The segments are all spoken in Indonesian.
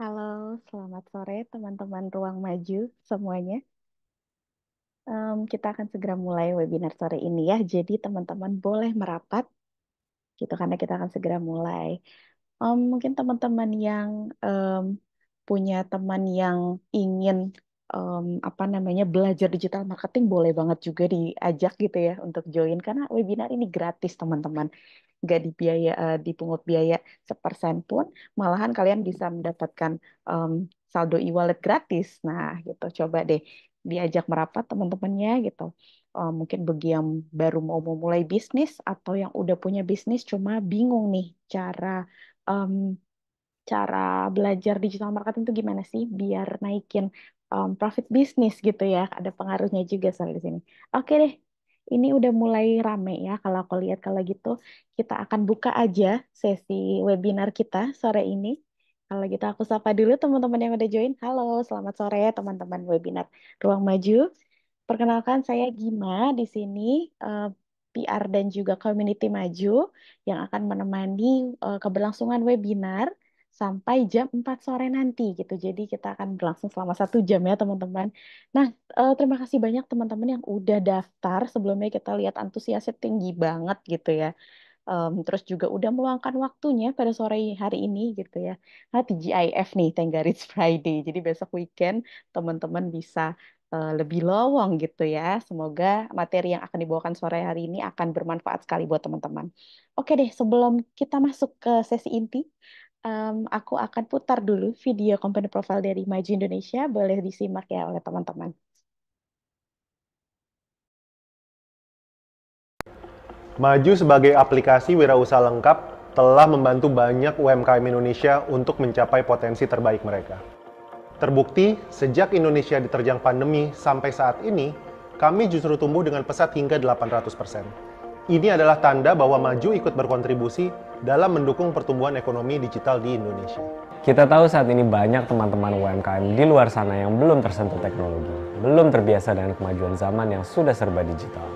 Halo, selamat sore teman-teman Ruang Maju semuanya. Kita akan segera mulai webinar sore ini ya. Jadi teman-teman boleh merapat gitu karena kita akan segera mulai. Mungkin teman-teman yang em, punya teman yang ingin apa namanya belajar digital marketing boleh banget juga diajak gitu ya untuk join karena webinar ini gratis teman-teman, nggak dipungut biaya sepersen pun, malahan kalian bisa mendapatkan em, saldo e-wallet gratis. Nah, gitu. Coba deh diajak merapat teman-temannya gitu. Mungkin bagi yang baru mau memulai bisnis atau yang udah punya bisnis cuma bingung nih em, cara belajar digital marketing itu gimana sih biar naikin profit bisnis gitu ya. Ada pengaruhnya juga soal di sini. Oke deh, ini udah mulai rame ya. Kalau aku lihat kalau gitu kita akan buka aja sesi webinar kita sore ini. Kalau gitu aku sapa dulu teman-teman yang udah join. Halo, selamat sore teman-teman webinar Ruang Maju. Perkenalkan saya Gima di sini, eh, PR dan juga Community Maju yang akan menemani keberlangsungan webinar sampai jam 4 sore nanti gitu. Jadi kita akan berlangsung selama 1 jam ya teman-teman. Nah, terima kasih banyak teman-teman yang udah daftar. Sebelumnya kita lihat antusiasnya tinggi banget gitu ya. Terus juga udah meluangkan waktunya pada sore hari ini gitu ya. Nah, TGIF nih, Tenggaris Friday. Jadi besok weekend teman-teman bisa lebih lowong gitu ya. Semoga materi yang akan dibawakan sore hari ini akan bermanfaat sekali buat teman-teman. Oke deh, sebelum kita masuk ke sesi inti, aku akan putar dulu video company profile dari Maju Indonesia. Boleh disimak ya oleh teman-teman. Maju sebagai aplikasi wirausaha lengkap telah membantu banyak UMKM Indonesia untuk mencapai potensi terbaik mereka. Terbukti, sejak Indonesia diterjang pandemi sampai saat ini, kami justru tumbuh dengan pesat hingga 800%. Ini adalah tanda bahwa Maju ikut berkontribusi dalam mendukung pertumbuhan ekonomi digital di Indonesia. Kita tahu saat ini banyak teman-teman UMKM di luar sana yang belum tersentuh teknologi, belum terbiasa dengan kemajuan zaman yang sudah serba digital.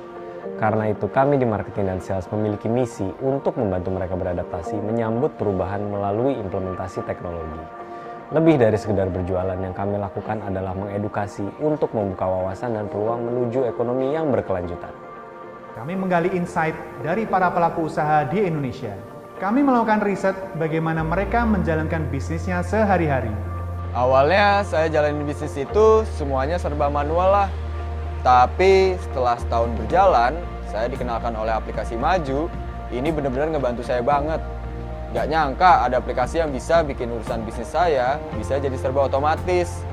Karena itu kami di Marketing dan Sales memiliki misi untuk membantu mereka beradaptasi menyambut perubahan melalui implementasi teknologi. Lebih dari sekedar berjualan, yang kami lakukan adalah mengedukasi untuk membuka wawasan dan peluang menuju ekonomi yang berkelanjutan. Kami menggali insight dari para pelaku usaha di Indonesia. Kami melakukan riset bagaimana mereka menjalankan bisnisnya sehari-hari. Awalnya saya jalanin bisnis itu semuanya serba manual lah. Tapi setelah setahun berjalan, saya dikenalkan oleh aplikasi Maju. Ini benar-benar ngebantu saya banget. Gak nyangka ada aplikasi yang bisa bikin urusan bisnis saya bisa jadi serba otomatis.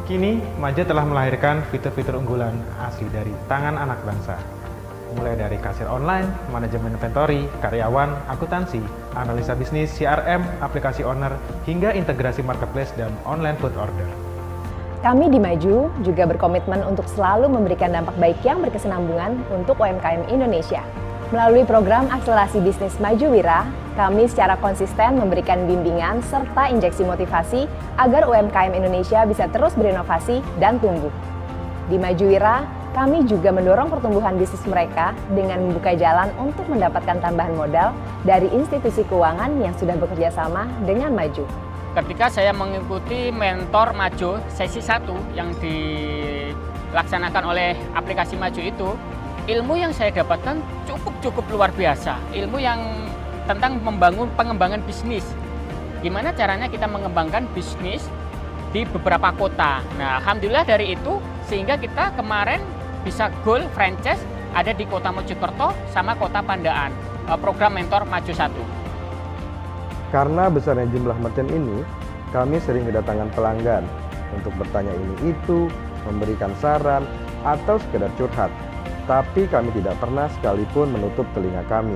Kini, Maju telah melahirkan fitur-fitur unggulan asli dari tangan anak bangsa. Mulai dari kasir online, manajemen inventory, karyawan, akuntansi, analisa bisnis, CRM, aplikasi owner, hingga integrasi marketplace dan online food order. Kami di Maju juga berkomitmen untuk selalu memberikan dampak baik yang berkesinambungan untuk UMKM Indonesia. Melalui program akselerasi bisnis Maju Wira, kami secara konsisten memberikan bimbingan serta injeksi motivasi agar UMKM Indonesia bisa terus berinovasi dan tumbuh. Di Maju Wira, kami juga mendorong pertumbuhan bisnis mereka dengan membuka jalan untuk mendapatkan tambahan modal dari institusi keuangan yang sudah bekerja sama dengan Maju. Ketika saya mengikuti mentor Maju sesi 1 yang dilaksanakan oleh aplikasi Maju itu, ilmu yang saya dapatkan cukup luar biasa. Ilmu yang tentang pengembangan bisnis. Gimana caranya kita mengembangkan bisnis di beberapa kota. Nah, alhamdulillah dari itu sehingga kita kemarin bisa goal franchise ada di Kota Mojokerto sama Kota Pandaan. Program mentor Maju 1. Karena besarnya jumlah merchant ini, kami sering kedatangan pelanggan untuk bertanya ini itu, memberikan saran, atau sekedar curhat. Tapi kami tidak pernah sekalipun menutup telinga kami.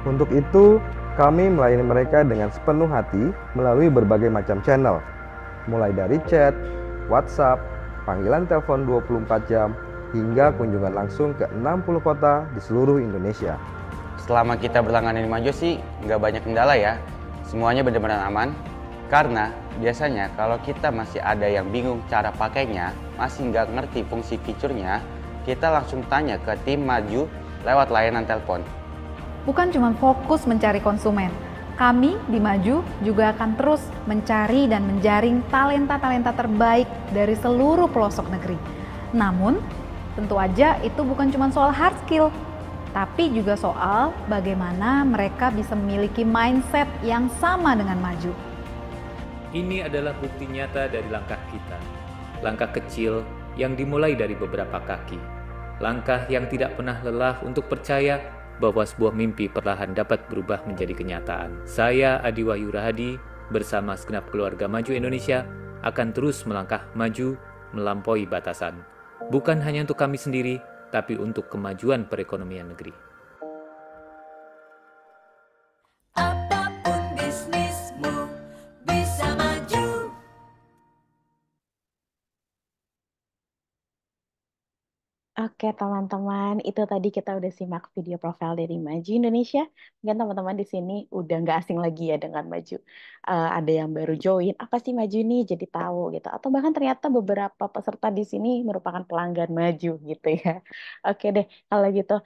Untuk itu, kami melayani mereka dengan sepenuh hati melalui berbagai macam channel. Mulai dari chat, WhatsApp, panggilan telepon 24 jam, hingga kunjungan langsung ke 60 kota di seluruh Indonesia. Selama kita berlangganan di Maju sih nggak banyak kendala ya. Semuanya benar-benar aman. Karena biasanya kalau kita masih ada yang bingung cara pakainya, masih nggak ngerti fungsi fiturnya, kita langsung tanya ke tim Maju lewat layanan telepon. Bukan cuma fokus mencari konsumen, Kami di Maju juga akan terus mencari dan menjaring talenta-talenta terbaik dari seluruh pelosok negeri. Namun, tentu aja itu bukan cuma soal hard skill, tapi juga soal bagaimana mereka bisa memiliki mindset yang sama dengan Maju. Ini adalah bukti nyata dari langkah kita. Langkah kecil yang dimulai dari beberapa kaki. Langkah yang tidak pernah lelah untuk percaya bahwa sebuah mimpi perlahan dapat berubah menjadi kenyataan. Saya Adi Wahyu Rahadi bersama segenap keluarga Maju Indonesia akan terus melangkah maju melampaui batasan. Bukan hanya untuk kami sendiri, tapi untuk kemajuan perekonomian negeri. Apapun bisnismu bisa maju. Oke teman-teman, itu tadi kita udah simak video profil dari Maju Indonesia. Mungkin teman-teman di sini udah nggak asing lagi ya dengan Maju. Ada yang baru join, apa sih Maju nih? Jadi tahu gitu. Atau bahkan ternyata beberapa peserta di sini merupakan pelanggan Maju gitu ya. Oke deh, kalau gitu.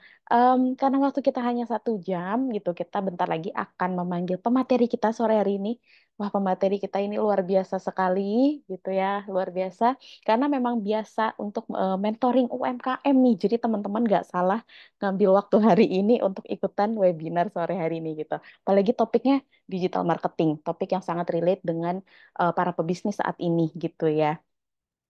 Karena waktu kita hanya 1 jam gitu, kita bentar lagi akan memanggil pemateri kita sore hari ini. Wah, pemateri kita ini luar biasa sekali gitu ya, luar biasa. Karena memang biasa untuk mentoring UMKM nih. Jadi teman-teman nggak salah ngambil waktu hari ini untuk ikutan webinar sore hari ini gitu. Apalagi topiknya digital marketing, topik yang sangat relate dengan para pebisnis saat ini gitu ya.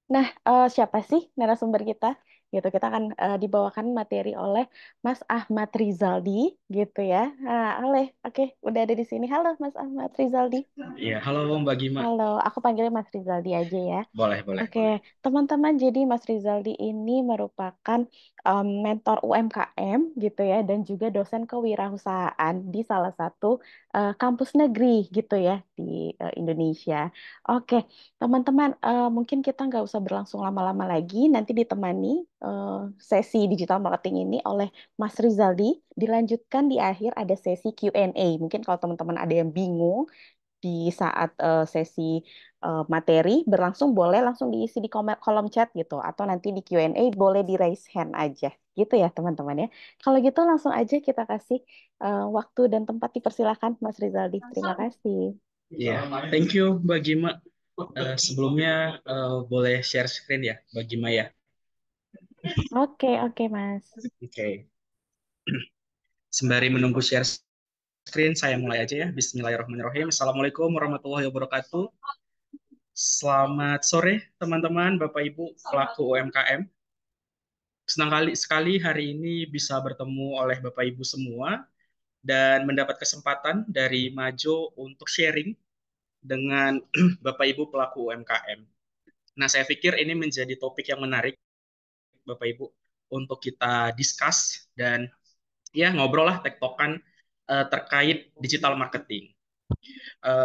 Nah, siapa sih narasumber kita? Gitu, kita akan dibawakan materi oleh Mas Ahmad Rizaldi, gitu ya. Nah, oke, udah ada di sini. Halo, Mas Ahmad Rizaldi. Iya, halo Mbak Gima. Halo, aku panggilnya Mas Rizaldi aja ya. Boleh. Oke, teman-teman, jadi Mas Rizaldi ini merupakan mentor UMKM gitu ya, dan juga dosen kewirausahaan di salah satu kampus negeri gitu ya di Indonesia. Oke, teman-teman, mungkin kita nggak usah berlangsung lama-lama lagi, nanti ditemani sesi digital marketing ini oleh Mas Rizaldi. Dilanjutkan di akhir ada sesi Q&A. Mungkin kalau teman-teman ada yang bingung, di saat sesi materi berlangsung boleh langsung diisi di kolom chat gitu atau nanti di Q&A boleh di raise hand aja gitu ya teman-teman ya. Kalau gitu langsung aja kita kasih waktu dan tempat, dipersilakan Mas Rizaldi. Terima kasih. Iya, thank you Mbak Gima. Sebelumnya boleh share screen ya Mbak Gima ya. Oke, Mas. Oke. Sembari menunggu share screen, saya mulai aja ya. Bismillahirrahmanirrahim. Assalamualaikum warahmatullahi wabarakatuh. Selamat sore teman-teman, Bapak Ibu pelaku UMKM. Senang sekali hari ini bisa bertemu oleh Bapak Ibu semua dan mendapat kesempatan dari Majo untuk sharing dengan Bapak Ibu pelaku UMKM. Nah, saya pikir ini menjadi topik yang menarik Bapak Ibu untuk kita discuss dan ya ngobrol lah tektokan terkait digital marketing.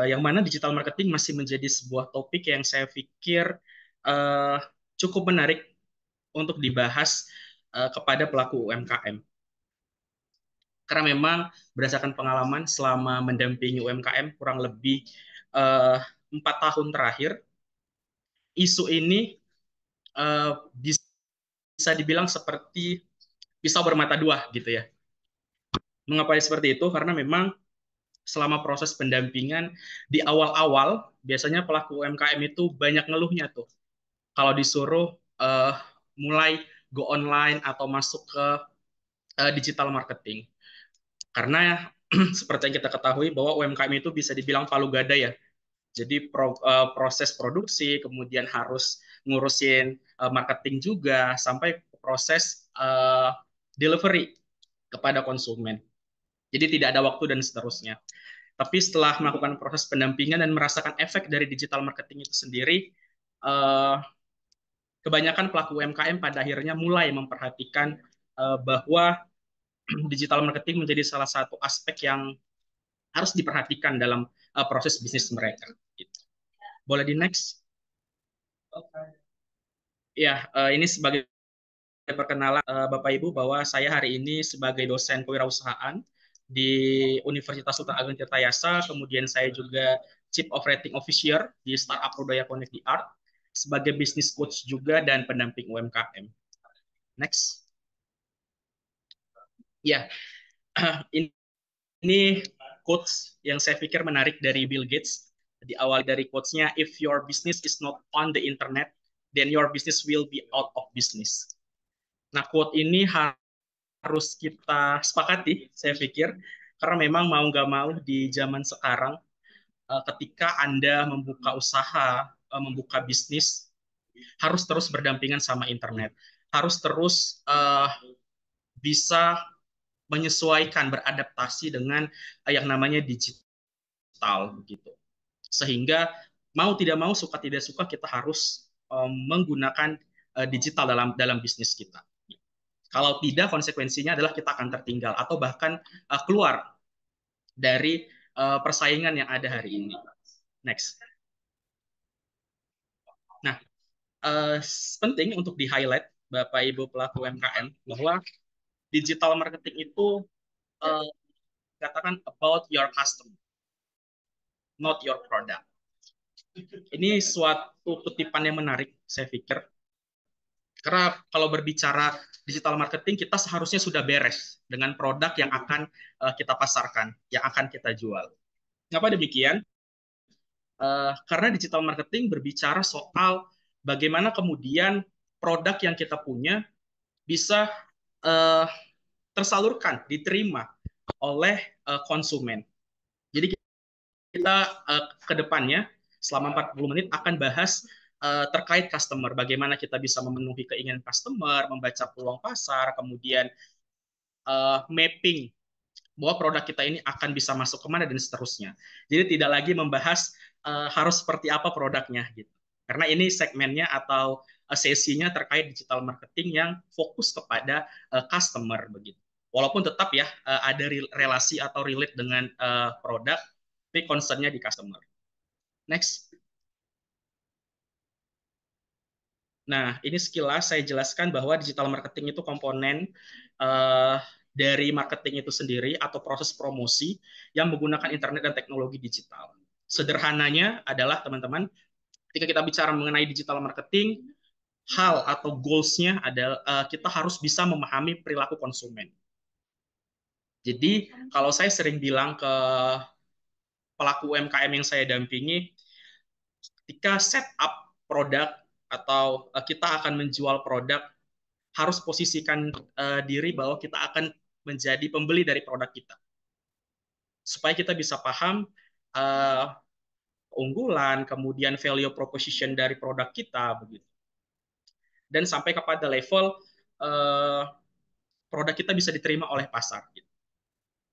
Yang mana digital marketing masih menjadi sebuah topik yang saya pikir cukup menarik untuk dibahas kepada pelaku UMKM. Karena memang berdasarkan pengalaman selama mendampingi UMKM kurang lebih 4 tahun terakhir, isu ini bisa dibilang seperti pisau bermata dua gitu ya. Mengapa seperti itu? Karena memang selama proses pendampingan di awal-awal biasanya pelaku UMKM itu banyak ngeluhnya tuh. Kalau disuruh mulai go online atau masuk ke digital marketing. Karena seperti yang kita ketahui bahwa UMKM itu bisa dibilang palu gada ya. Jadi proses produksi, kemudian harus ngurusin marketing juga, sampai proses delivery kepada konsumen. Jadi tidak ada waktu dan seterusnya. Tapi setelah melakukan proses pendampingan dan merasakan efek dari digital marketing itu sendiri, kebanyakan pelaku UMKM pada akhirnya mulai memperhatikan bahwa digital marketing menjadi salah satu aspek yang harus diperhatikan dalam proses bisnis mereka. Boleh di next? Ya, ini sebagai perkenalan Bapak Ibu bahwa saya hari ini sebagai dosen kewirausahaan di Universitas Sultan Ageng Tirtayasa, kemudian saya juga Chief Operating Officer di Startup Rodaya Connect the Art, sebagai business coach juga dan pendamping UMKM. Next. Ya, ini quotes yang saya pikir menarik dari Bill Gates. Di awal dari quotes-nya, if your business is not on the internet, then your business will be out of business. Nah, quote ini harus kita sepakati, saya pikir, karena memang mau nggak mau di zaman sekarang, ketika Anda membuka usaha, membuka bisnis, harus terus berdampingan sama internet, harus terus bisa menyesuaikan, beradaptasi dengan yang namanya digital begitu. Sehingga mau tidak mau, suka tidak suka, kita harus menggunakan digital dalam bisnis kita. Kalau tidak, konsekuensinya adalah kita akan tertinggal atau bahkan keluar dari persaingan yang ada hari ini. Next. Nah, penting untuk di-highlight Bapak Ibu pelaku UMKM bahwa digital marketing itu katakan about your customer, not your product. Ini suatu kutipan yang menarik, saya pikir. Karena kalau berbicara digital marketing, kita seharusnya sudah beres dengan produk yang akan kita pasarkan, yang akan kita jual. Kenapa demikian? Karena digital marketing berbicara soal bagaimana kemudian produk yang kita punya bisa tersalurkan, diterima oleh konsumen. Jadi kita ke depannya selama 40 menit akan bahas terkait customer, bagaimana kita bisa memenuhi keinginan customer, membaca peluang pasar, kemudian mapping bahwa produk kita ini akan bisa masuk kemana dan seterusnya. Jadi tidak lagi membahas harus seperti apa produknya gitu. Karena ini segmennya atau sesinya terkait digital marketing yang fokus kepada customer begitu. Walaupun tetap ya ada relasi atau relate dengan produk, tapi concernnya di customer. Next. Nah, ini sekilas saya jelaskan bahwa digital marketing itu komponen dari marketing itu sendiri atau proses promosi yang menggunakan internet dan teknologi digital. Sederhananya adalah teman-teman, ketika kita bicara mengenai digital marketing, hal atau goals-nya adalah kita harus bisa memahami perilaku konsumen. Jadi, kalau saya sering bilang ke pelaku UMKM yang saya dampingi, ketika set up produk atau kita akan menjual produk, harus posisikan diri bahwa kita akan menjadi pembeli dari produk kita. Supaya kita bisa paham keunggulan, kemudian value proposition dari produk kita, begitu. Dan sampai kepada level produk kita bisa diterima oleh pasar. Gitu.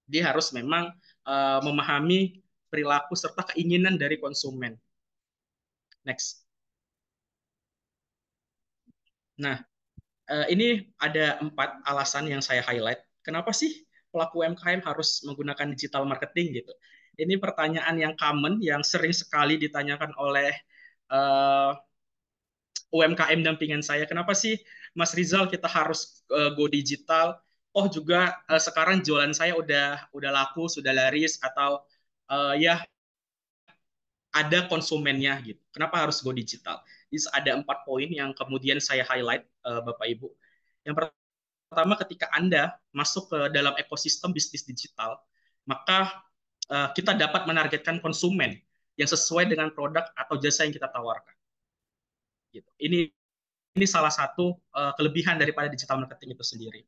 Dia harus memang memahami perilaku serta keinginan dari konsumen. Next. Nah, ini ada 4 alasan yang saya highlight. Kenapa sih pelaku UMKM harus menggunakan digital marketing gitu? Ini pertanyaan yang common, yang sering sekali ditanyakan oleh UMKM dampingan saya. Kenapa sih, Mas Rizal, kita harus go digital? Oh juga sekarang jualan saya udah laku, sudah laris, atau ya ada konsumennya gitu. Kenapa harus go digital? Jadi ada 4 poin yang kemudian saya highlight, Bapak Ibu. Yang pertama, ketika Anda masuk ke dalam ekosistem bisnis digital, maka kita dapat menargetkan konsumen yang sesuai dengan produk atau jasa yang kita tawarkan. Gitu. Ini salah satu kelebihan daripada digital marketing itu sendiri.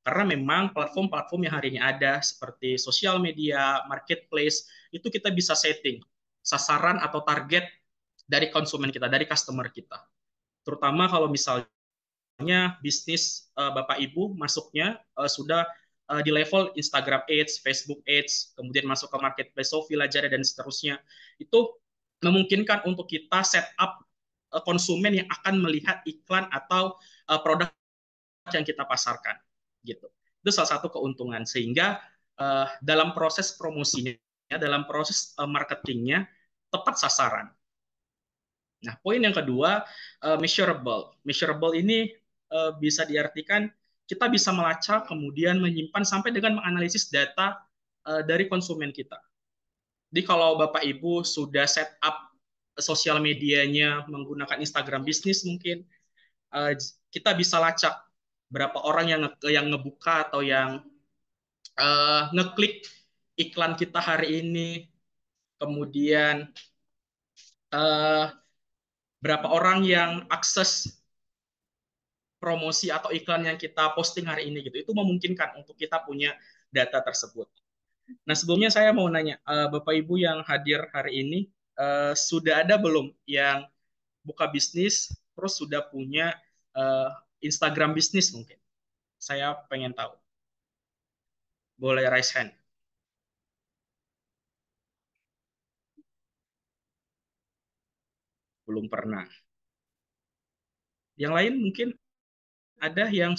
Karena memang platform-platform yang hari ini ada seperti sosial media, marketplace, itu kita bisa setting sasaran atau target dari konsumen kita, dari customer kita. Terutama kalau misalnya bisnis Bapak Ibu masuknya sudah di level Instagram Ads, Facebook Ads, kemudian masuk ke marketplace Shopee, Lazada, dan seterusnya. Itu memungkinkan untuk kita set up konsumen yang akan melihat iklan atau produk yang kita pasarkan. Gitu. Itu salah satu keuntungan. Sehingga dalam proses promosinya, dalam proses marketingnya, tepat sasaran. Nah, poin yang kedua, measurable. Measurable ini bisa diartikan kita bisa melacak, kemudian menyimpan sampai dengan menganalisis data dari konsumen kita. Jadi kalau Bapak Ibu sudah set up sosial medianya menggunakan Instagram bisnis mungkin, kita bisa lacak berapa orang yang ngebuka atau yang ngeklik iklan kita hari ini, kemudian eh, berapa orang yang akses promosi atau iklan yang kita posting hari ini gitu. Itu memungkinkan untuk kita punya data tersebut. Nah, sebelumnya saya mau nanya, Bapak Ibu yang hadir hari ini, sudah ada belum yang buka bisnis, terus sudah punya eh, Instagram bisnis mungkin? Saya pengen tahu. Boleh raise hand. Belum pernah. Yang lain mungkin ada yang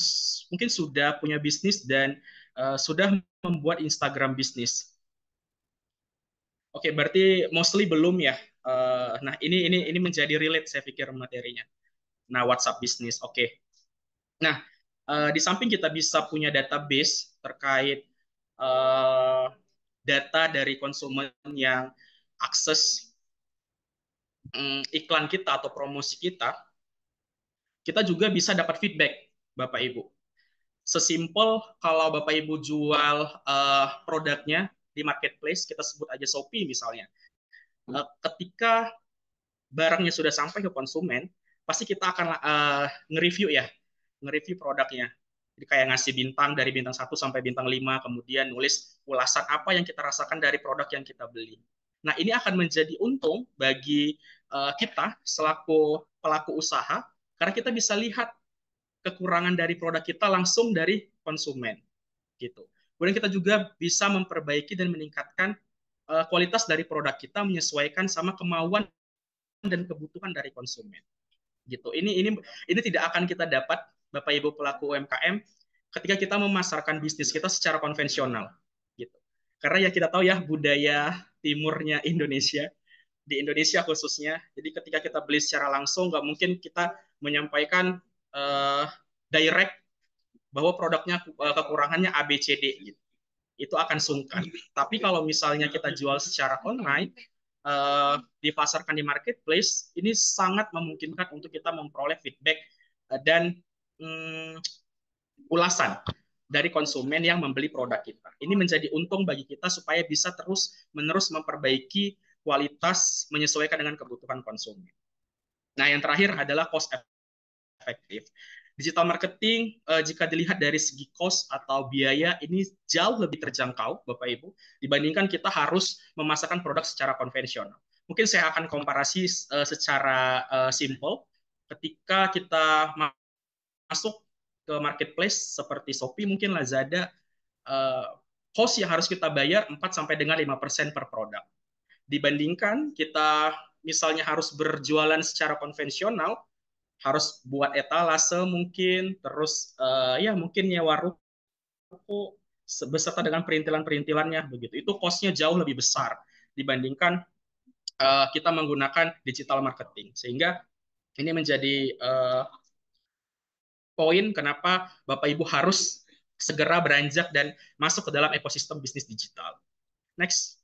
mungkin sudah punya bisnis dan sudah membuat Instagram bisnis. Oke, berarti mostly belum ya. Nah, ini menjadi relate saya pikir materinya. Nah, WhatsApp bisnis. Oke. Nah, di samping kita bisa punya database terkait eh, data dari konsumen yang akses iklan kita atau promosi kita juga bisa dapat feedback, Bapak Ibu. Sesimpel kalau Bapak Ibu jual produknya di marketplace, kita sebut aja Shopee misalnya. Ketika barangnya sudah sampai ke konsumen, pasti kita akan nge-review ya, nge-review produknya. Jadi kayak ngasih bintang dari bintang 1 sampai bintang 5, kemudian nulis ulasan apa yang kita rasakan dari produk yang kita beli. Nah, ini akan menjadi untung bagi kita selaku pelaku usaha, karena kita bisa lihat kekurangan dari produk kita langsung dari konsumen. Gitu. Kemudian kita juga bisa memperbaiki dan meningkatkan kualitas dari produk kita menyesuaikan sama kemauan dan kebutuhan dari konsumen. Gitu. Ini tidak akan kita dapat, Bapak Ibu pelaku UMKM, ketika kita memasarkan bisnis kita secara konvensional. Gitu. Karena ya kita tahu ya budaya timurnya Indonesia, di Indonesia khususnya. Jadi ketika kita beli secara langsung, nggak mungkin kita menyampaikan direct bahwa produknya kekurangannya A, B, C, D. Gitu. Itu akan sungkan. Tapi kalau misalnya kita jual secara online, dipasarkan di marketplace, ini sangat memungkinkan untuk kita memperoleh feedback dan ulasan dari konsumen yang membeli produk kita. Ini menjadi untung bagi kita supaya bisa terus-menerus memperbaiki kualitas menyesuaikan dengan kebutuhan konsumen. Nah, yang terakhir adalah cost efektif. Digital marketing, jika dilihat dari segi cost atau biaya, ini jauh lebih terjangkau, Bapak Ibu, dibandingkan kita harus memasarkan produk secara konvensional. Mungkin saya akan komparasi secara simple. Ketika kita masuk ke marketplace seperti Shopee, mungkin Lazada, cost yang harus kita bayar 4 dengan 5% per produk. Dibandingkan kita misalnya harus berjualan secara konvensional, harus buat etalase mungkin, terus ya mungkin nyewa ruko beserta dengan perintilan-perintilannya begitu. Itu cost-nya jauh lebih besar dibandingkan kita menggunakan digital marketing. Sehingga ini menjadi poin kenapa Bapak Ibu harus segera beranjak dan masuk ke dalam ekosistem bisnis digital. Next.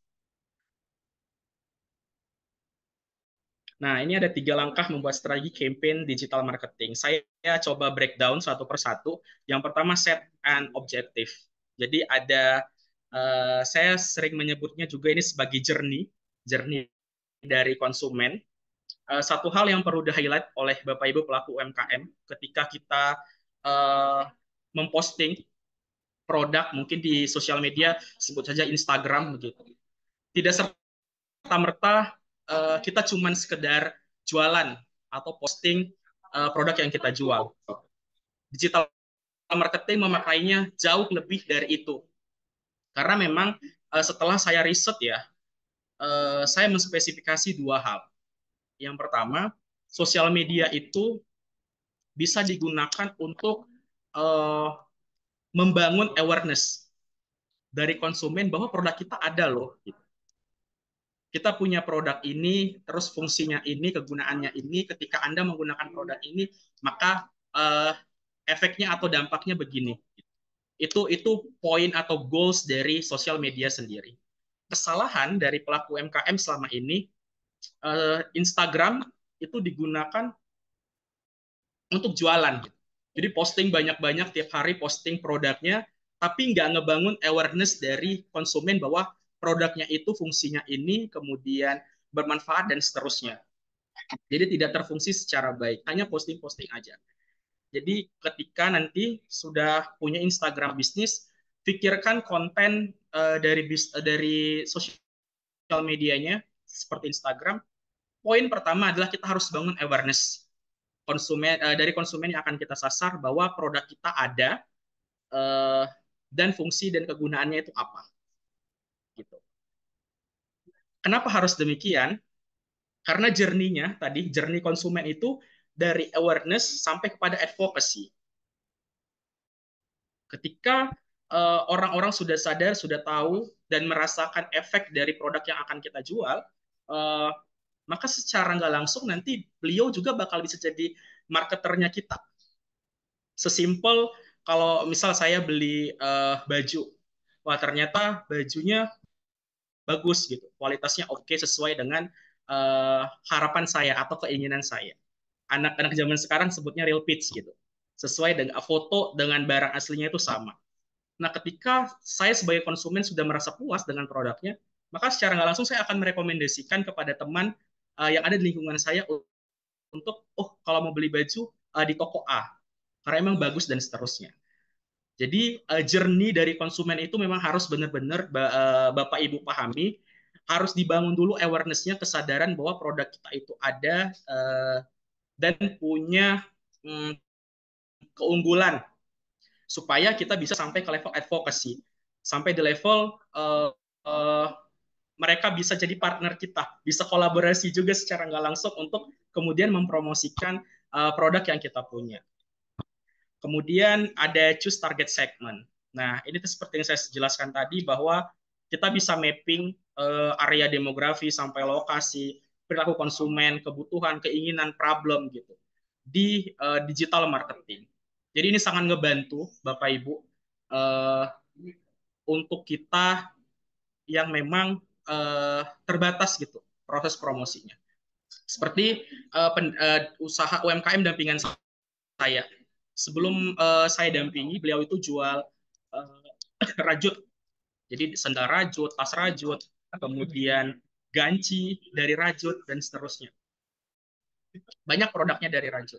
Nah, ini ada 3 langkah membuat strategi campaign digital marketing. Saya coba breakdown satu persatu. Yang pertama, set an objective. Jadi ada, saya sering menyebutnya juga ini sebagai journey dari konsumen. Satu hal yang perlu di-highlight oleh Bapak Ibu pelaku UMKM ketika kita memposting produk mungkin di sosial media, sebut saja Instagram begitu. Tidak serta-merta kita cuma sekedar jualan atau posting produk yang kita jual. Digital marketing memakainya jauh lebih dari itu. Karena memang setelah saya riset ya, saya menspesifikasi 2 hal. Yang pertama, sosial media itu bisa digunakan untuk membangun awareness dari konsumen bahwa produk kita ada loh. Kita punya produk ini, terus fungsinya ini, kegunaannya ini, ketika Anda menggunakan produk ini, maka efeknya atau dampaknya begini. Itu poin atau goals dari sosial media sendiri. Kesalahan dari pelaku UMKM selama ini, Instagram itu digunakan untuk jualan. Jadi posting banyak-banyak, tiap hari posting produknya, tapi nggak ngebangun awareness dari konsumen bahwa produknya itu fungsinya ini, kemudian bermanfaat dan seterusnya. Jadi tidak terfungsi secara baik, hanya posting-posting aja. Jadi ketika nanti sudah punya Instagram bisnis, pikirkan konten dari sosial medianya seperti Instagram. Poin pertama adalah kita harus bangun awareness dari konsumen yang akan kita sasar bahwa produk kita ada eh, dan fungsi dan kegunaannya itu apa. Gitu. Kenapa harus demikian? Karena journey konsumen itu dari awareness sampai kepada advocacy. Ketika orang-orang sudah sadar, sudah tahu, dan merasakan efek dari produk yang akan kita jual, maka secara nggak langsung nanti beliau juga bakal bisa jadi marketernya kita. Sesimpel kalau misal saya beli baju, wah ternyata bajunya bagus gitu, kualitasnya oke sesuai dengan harapan saya atau keinginan saya. Anak-anak zaman sekarang sebutnya real pitch gitu, sesuai dengan foto dengan barang aslinya itu sama. Nah, ketika saya sebagai konsumen sudah merasa puas dengan produknya, maka secara nggak langsung saya akan merekomendasikan kepada teman yang ada di lingkungan saya untuk, kalau mau beli baju di toko A, karena emang bagus dan seterusnya. Jadi journey dari konsumen itu memang harus benar-benar Bapak Ibu pahami, harus dibangun dulu awareness-nya, kesadaran bahwa produk kita itu ada dan punya keunggulan supaya kita bisa sampai ke level advocacy, sampai di level mereka bisa jadi partner kita, bisa kolaborasi juga secara nggak langsung untuk kemudian mempromosikan produk yang kita punya. Kemudian ada choose target segment. Nah, ini seperti yang saya jelaskan tadi bahwa kita bisa mapping area demografi sampai lokasi, perilaku konsumen, kebutuhan, keinginan, problem gitu di digital marketing. Jadi ini sangat ngebantu Bapak Ibu untuk kita yang memang terbatas gitu proses promosinya. Seperti usaha UMKM dampingan saya. Sebelum saya dampingi, beliau itu jual rajut. Jadi sendal rajut, tas rajut, kemudian ganci dari rajut, dan seterusnya. Banyak produknya dari rajut.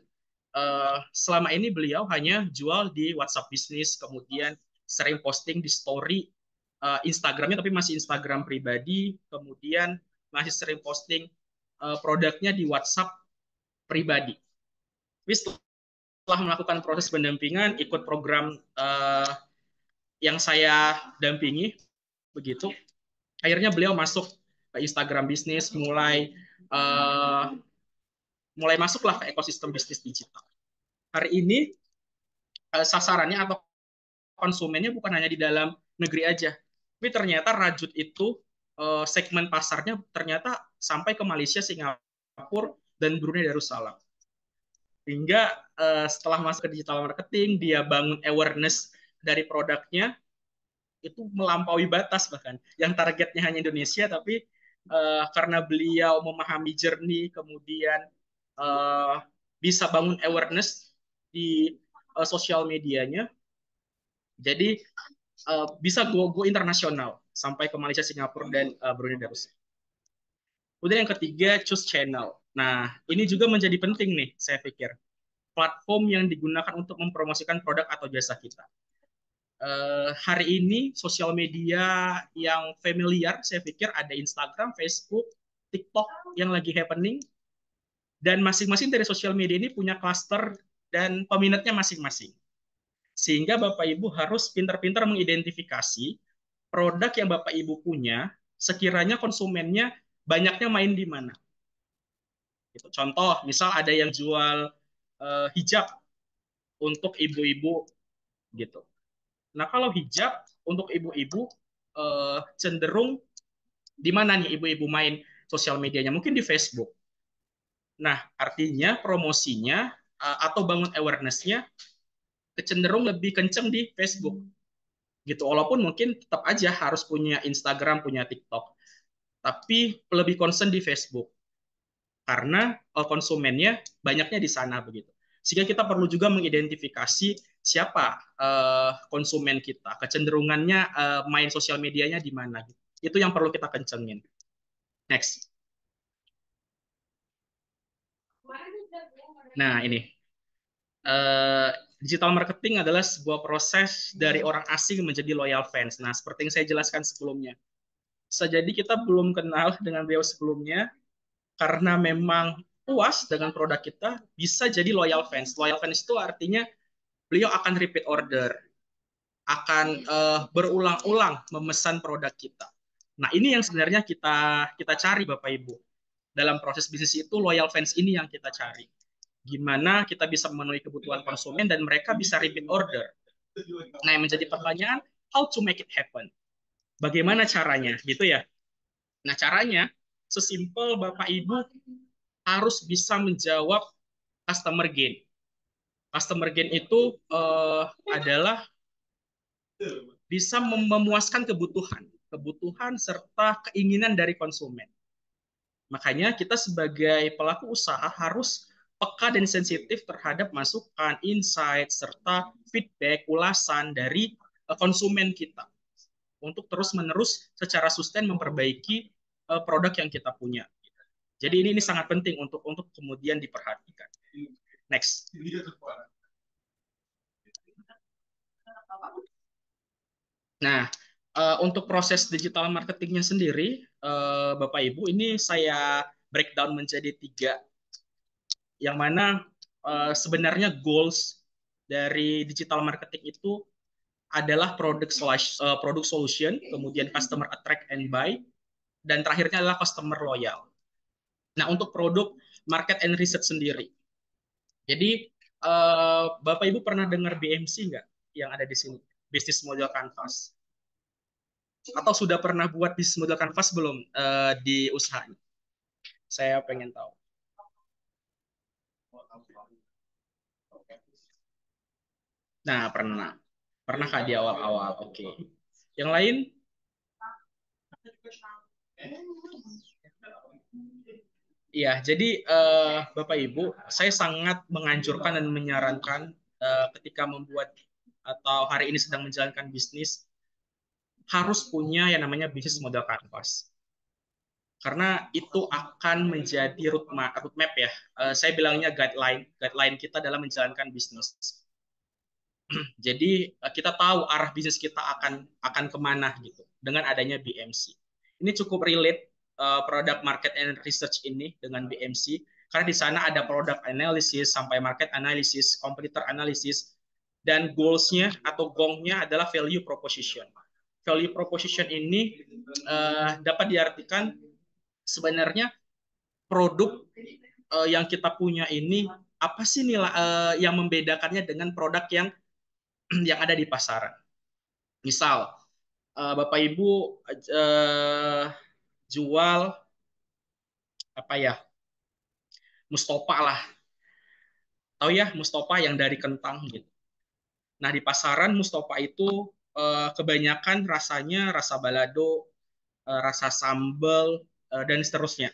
Selama ini beliau hanya jual di WhatsApp bisnis, kemudian sering posting di story Instagramnya, tapi masih Instagram pribadi, kemudian masih sering posting produknya di WhatsApp pribadi. Tapi setelah melakukan proses pendampingan, ikut program yang saya dampingi, begitu, akhirnya beliau masuk ke Instagram bisnis, mulai masuklah ke ekosistem bisnis digital. Hari ini sasarannya atau konsumennya bukan hanya di dalam negeri aja, tapi ternyata rajut itu segmen pasarnya ternyata sampai ke Malaysia, Singapura, dan Brunei Darussalam. Hingga setelah masuk ke digital marketing, dia bangun awareness dari produknya, itu melampaui batas bahkan. Yang targetnya hanya Indonesia, tapi karena beliau memahami journey, kemudian bisa bangun awareness di sosial medianya, jadi bisa go internasional sampai ke Malaysia, Singapura, dan Brunei Darussalam. Kemudian yang ketiga, choose channel. Nah, ini juga menjadi penting nih, saya pikir. Platform yang digunakan untuk mempromosikan produk atau jasa kita. Hari ini, sosial media yang familiar, saya pikir ada Instagram, Facebook, TikTok yang lagi happening, dan masing-masing dari sosial media ini punya cluster dan peminatnya masing-masing. Sehingga Bapak Ibu harus pintar-pintar mengidentifikasi produk yang Bapak Ibu punya, sekiranya konsumennya banyaknya main di mana. Gitu. Contoh, misal ada yang jual hijab untuk ibu-ibu gitu. Nah, kalau hijab untuk ibu-ibu cenderung di mana nih ibu-ibu main sosial medianya? Mungkin di Facebook. Nah, artinya promosinya atau bangun awareness-nya kecenderung lebih kenceng di Facebook. Gitu. Walaupun mungkin tetap aja harus punya Instagram, punya TikTok. Tapi lebih concern di Facebook. Karena konsumennya banyaknya di sana begitu. Sehingga kita perlu juga mengidentifikasi siapa konsumen kita, kecenderungannya main sosial medianya di mana. Itu yang perlu kita kencengin. Next. Nah, ini. Digital marketing adalah sebuah proses dari orang asing menjadi loyal fans. Nah, seperti yang saya jelaskan sebelumnya. Bisa jadi kita belum kenal dengan beliau sebelumnya, karena memang puas dengan produk kita, bisa jadi loyal fans. Loyal fans itu artinya beliau akan repeat order, akan berulang-ulang memesan produk kita. Nah, ini yang sebenarnya kita cari, Bapak Ibu. Dalam proses bisnis itu, loyal fans ini yang kita cari. Gimana kita bisa memenuhi kebutuhan konsumen dan mereka bisa repeat order. Nah, yang menjadi pertanyaan, how to make it happen? Bagaimana caranya, gitu ya? Nah, caranya sesimpel Bapak Ibu harus bisa menjawab customer gain. Customer gain itu adalah bisa memuaskan kebutuhan serta keinginan dari konsumen. Makanya kita sebagai pelaku usaha harus peka dan sensitif terhadap masukan, insight, serta feedback, ulasan dari konsumen kita untuk terus-menerus secara sustain memperbaiki produk yang kita punya. Jadi ini sangat penting untuk kemudian diperhatikan. Next. Nah, untuk proses digital marketingnya sendiri, Bapak Ibu, ini saya breakdown menjadi 3, yang mana sebenarnya goals dari digital marketing itu adalah product solution, kemudian customer attract and buy, dan terakhirnya adalah customer loyal. Nah, untuk produk market and research sendiri. Jadi, Bapak Ibu pernah dengar BMC nggak yang ada di sini? Business Model Canvas. Atau sudah pernah buat bisnis model Canvas belum di usahanya? Saya pengen tahu. Nah, pernah. Pernah Kak di awal-awal. Oke. Yang lain? Iya, jadi Bapak Ibu, saya sangat menganjurkan dan menyarankan ketika membuat atau hari ini sedang menjalankan bisnis, harus punya yang namanya bisnis model Canvas. Karena itu akan menjadi roadmap ya. Saya bilangnya guideline kita dalam menjalankan bisnis. Jadi kita tahu arah bisnis kita akan kemana gitu dengan adanya BMC. Ini cukup relate product market and research ini dengan BMC karena di sana ada product analysis sampai market analysis, competitor analysis, dan goals-nya atau gong-nya adalah value proposition. Value proposition ini dapat diartikan sebenarnya produk yang kita punya ini apa sih nilai yang membedakannya dengan produk yang ada di pasaran. Misal, Bapak Ibu jual apa ya, Mustopa lah, tahu ya Mustopa yang dari kentang gitu. Nah, di pasaran Mustopa itu kebanyakan rasanya rasa balado, rasa sambal, dan seterusnya.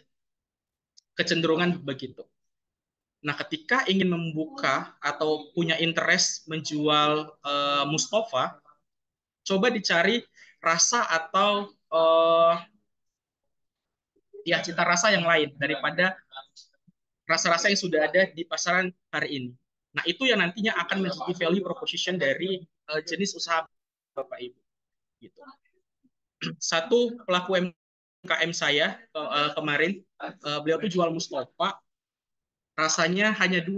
Kecenderungan begitu. Nah, ketika ingin membuka atau punya interest menjual Mustofa, coba dicari rasa atau ya cita rasa yang lain daripada rasa-rasa yang sudah ada di pasaran hari ini. Nah, itu yang nantinya akan menjadi value proposition dari jenis usaha Bapak Ibu. Gitu. Satu pelaku UMKM saya kemarin, beliau tuh jual Mustofa, rasanya hanya 2,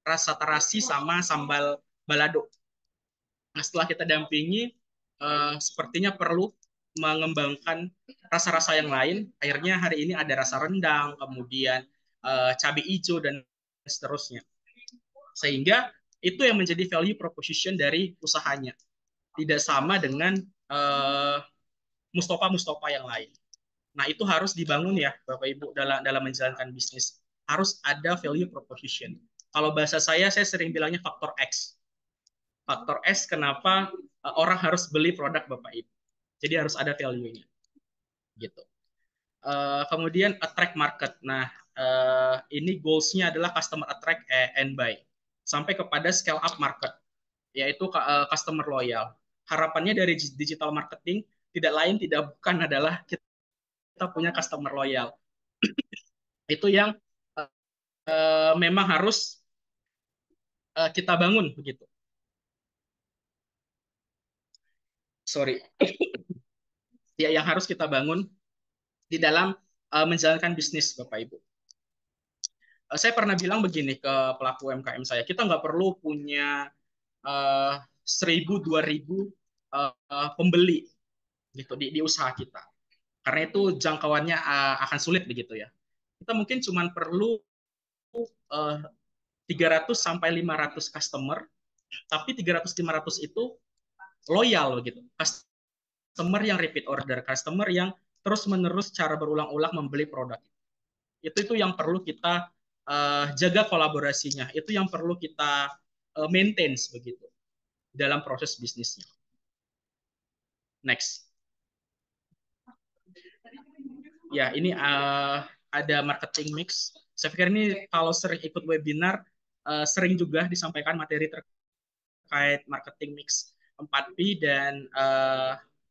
rasa terasi sama sambal balado. Nah, setelah kita dampingi, sepertinya perlu mengembangkan rasa-rasa yang lain. Akhirnya hari ini ada rasa rendang, kemudian cabai hijau, dan seterusnya. Sehingga itu yang menjadi value proposition dari usahanya. Tidak sama dengan Mustopa yang lain. Nah, itu harus dibangun ya, Bapak Ibu, dalam menjalankan bisnis. Harus ada value proposition. Kalau bahasa saya sering bilangnya faktor X. Faktor S kenapa orang harus beli produk Bapak Ibu. Jadi harus ada value-nya. Gitu. Kemudian attract market. Nah, ini goals-nya adalah customer attract and buy. Sampai kepada scale up market. yaitu customer loyal. Harapannya dari digital marketing tidak lain tidak bukan adalah kita punya customer loyal. Itu yang memang harus kita bangun begitu. Sorry. Ya, yang harus kita bangun di dalam menjalankan bisnis, Bapak Ibu. Saya pernah bilang begini ke pelaku UMKM saya, kita nggak perlu punya 1.000, 2.000 pembeli gitu di usaha kita. Karena itu jangkauannya akan sulit begitu ya. Kita mungkin cuma perlu 300 sampai 500 customer, tapi 300-500 itu loyal gitu. Customer yang repeat order, customer yang terus-menerus cara berulang-ulang membeli produk. Itu yang perlu kita jaga kolaborasinya. Itu yang perlu kita maintain begitu dalam proses bisnisnya. Next. Ya, ini ada marketing mix. Saya pikir ini kalau sering ikut webinar, sering juga disampaikan materi terkait marketing mix 4P dan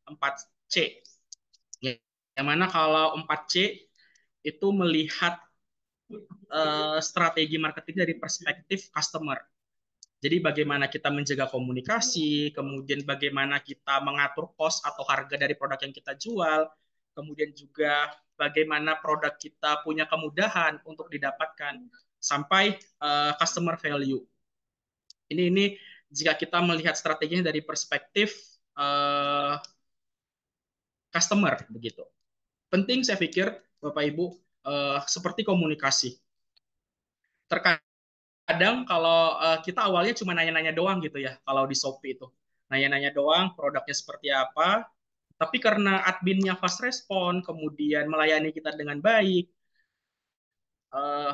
4C. Yang mana kalau 4C itu melihat strategi marketing dari perspektif customer. Jadi bagaimana kita menjaga komunikasi, kemudian bagaimana kita mengatur cost atau harga dari produk yang kita jual, kemudian juga bagaimana produk kita punya kemudahan untuk didapatkan sampai customer value. Ini jika kita melihat strateginya dari perspektif customer begitu. Penting saya pikir Bapak Ibu seperti komunikasi. Terkadang kalau kita awalnya cuma nanya-nanya doang gitu ya, kalau di Shopee itu. Nanya-nanya doang produknya seperti apa, tapi karena adminnya fast respon, kemudian melayani kita dengan baik,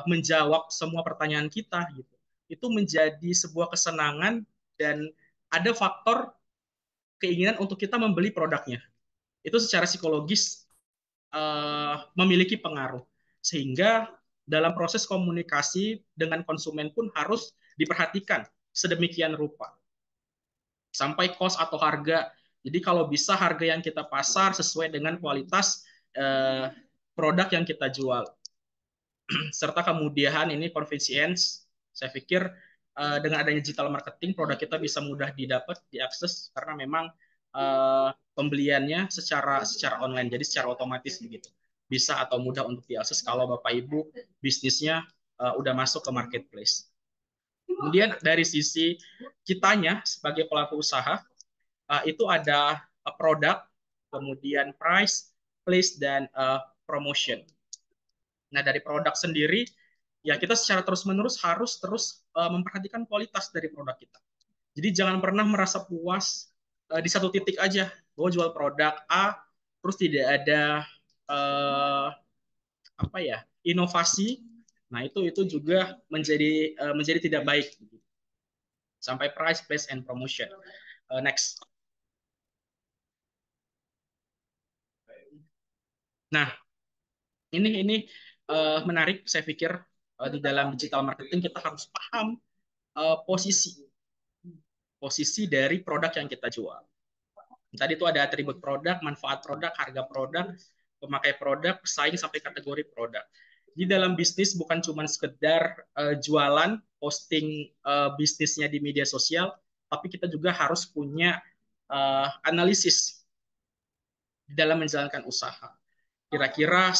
menjawab semua pertanyaan kita gitu. Itu menjadi sebuah kesenangan dan ada faktor keinginan untuk kita membeli produknya. Itu secara psikologis memiliki pengaruh. Sehingga dalam proses komunikasi dengan konsumen pun harus diperhatikan sedemikian rupa. Sampai cost atau harga. Jadi kalau bisa harga yang kita pasar sesuai dengan kualitas produk yang kita jual. Serta kemudian ini convenience, saya pikir dengan adanya digital marketing, produk kita bisa mudah didapat, diakses, karena memang pembeliannya secara online, jadi secara otomatis begitu. Bisa atau mudah untuk diakses kalau Bapak Ibu bisnisnya udah masuk ke marketplace. Kemudian dari sisi kitanya sebagai pelaku usaha, itu ada produk, kemudian price, place, dan promotion. Nah, dari produk sendiri, ya kita secara terus-menerus harus terus memperhatikan kualitas dari produk kita. Jadi jangan pernah merasa puas di satu titik aja, bahwa jual produk A, terus tidak ada inovasi. Nah, itu juga menjadi tidak baik. Sampai price, place, and promotion. Next. Nah, ini menarik, saya pikir di dalam digital marketing kita harus paham posisi dari produk yang kita jual. Tadi itu ada atribut produk, manfaat produk, harga produk, pemakai produk, pesaing sampai kategori produk. Di dalam bisnis bukan cuma sekedar jualan, posting bisnisnya di media sosial, tapi kita juga harus punya analisis di dalam menjalankan usaha. Kira-kira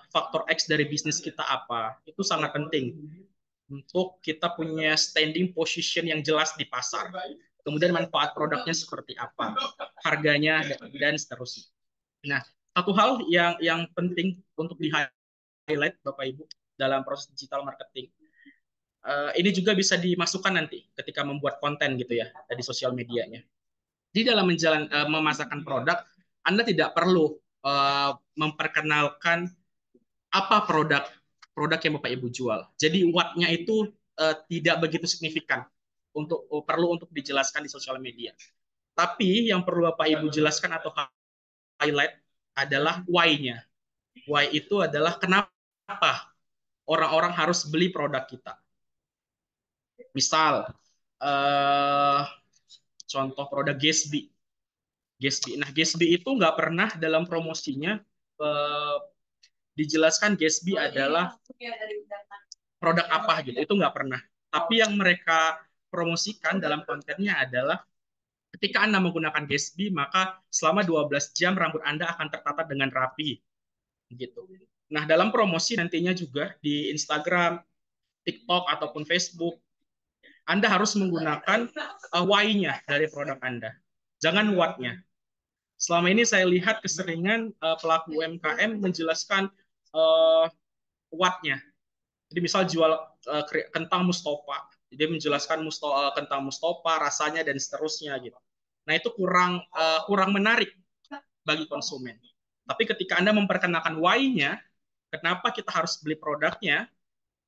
faktor X dari bisnis kita apa? Itu sangat penting untuk kita punya standing position yang jelas di pasar. Kemudian manfaat produknya seperti apa, harganya, dan seterusnya. Nah, satu hal yang penting untuk di-highlight Bapak Ibu dalam proses digital marketing, ini juga bisa dimasukkan nanti ketika membuat konten gitu ya di sosial medianya. Di dalam memasarkan produk, Anda tidak perlu memperkenalkan apa produk yang Bapak Ibu jual. Jadi what-nya itu tidak begitu signifikan perlu untuk dijelaskan di sosial media. Tapi yang perlu Bapak Ibu jelaskan atau highlight adalah why-nya. Why itu adalah kenapa orang-orang harus beli produk kita. Misal, eh, contoh produk Gatsby. Nah, Gatsby itu nggak pernah dalam promosinya eh, dijelaskan Gatsby adalah produk apa gitu. Itu nggak pernah. Tapi yang mereka promosikan dalam kontennya adalah ketika Anda menggunakan Gatsby, maka selama 12 jam rambut Anda akan tertata dengan rapi gitu. Nah, dalam promosi nantinya juga di Instagram, TikTok ataupun Facebook, Anda harus menggunakan why-nya dari produk Anda. Jangan what-nya. Selama ini saya lihat keseringan pelaku UMKM menjelaskan what-nya. Jadi misal jual kentang Mustopa, dia menjelaskan kentang Mustopa, rasanya dan seterusnya gitu. Nah, itu kurang menarik bagi konsumen. Tapi ketika Anda memperkenalkan why-nya, kenapa kita harus beli produknya,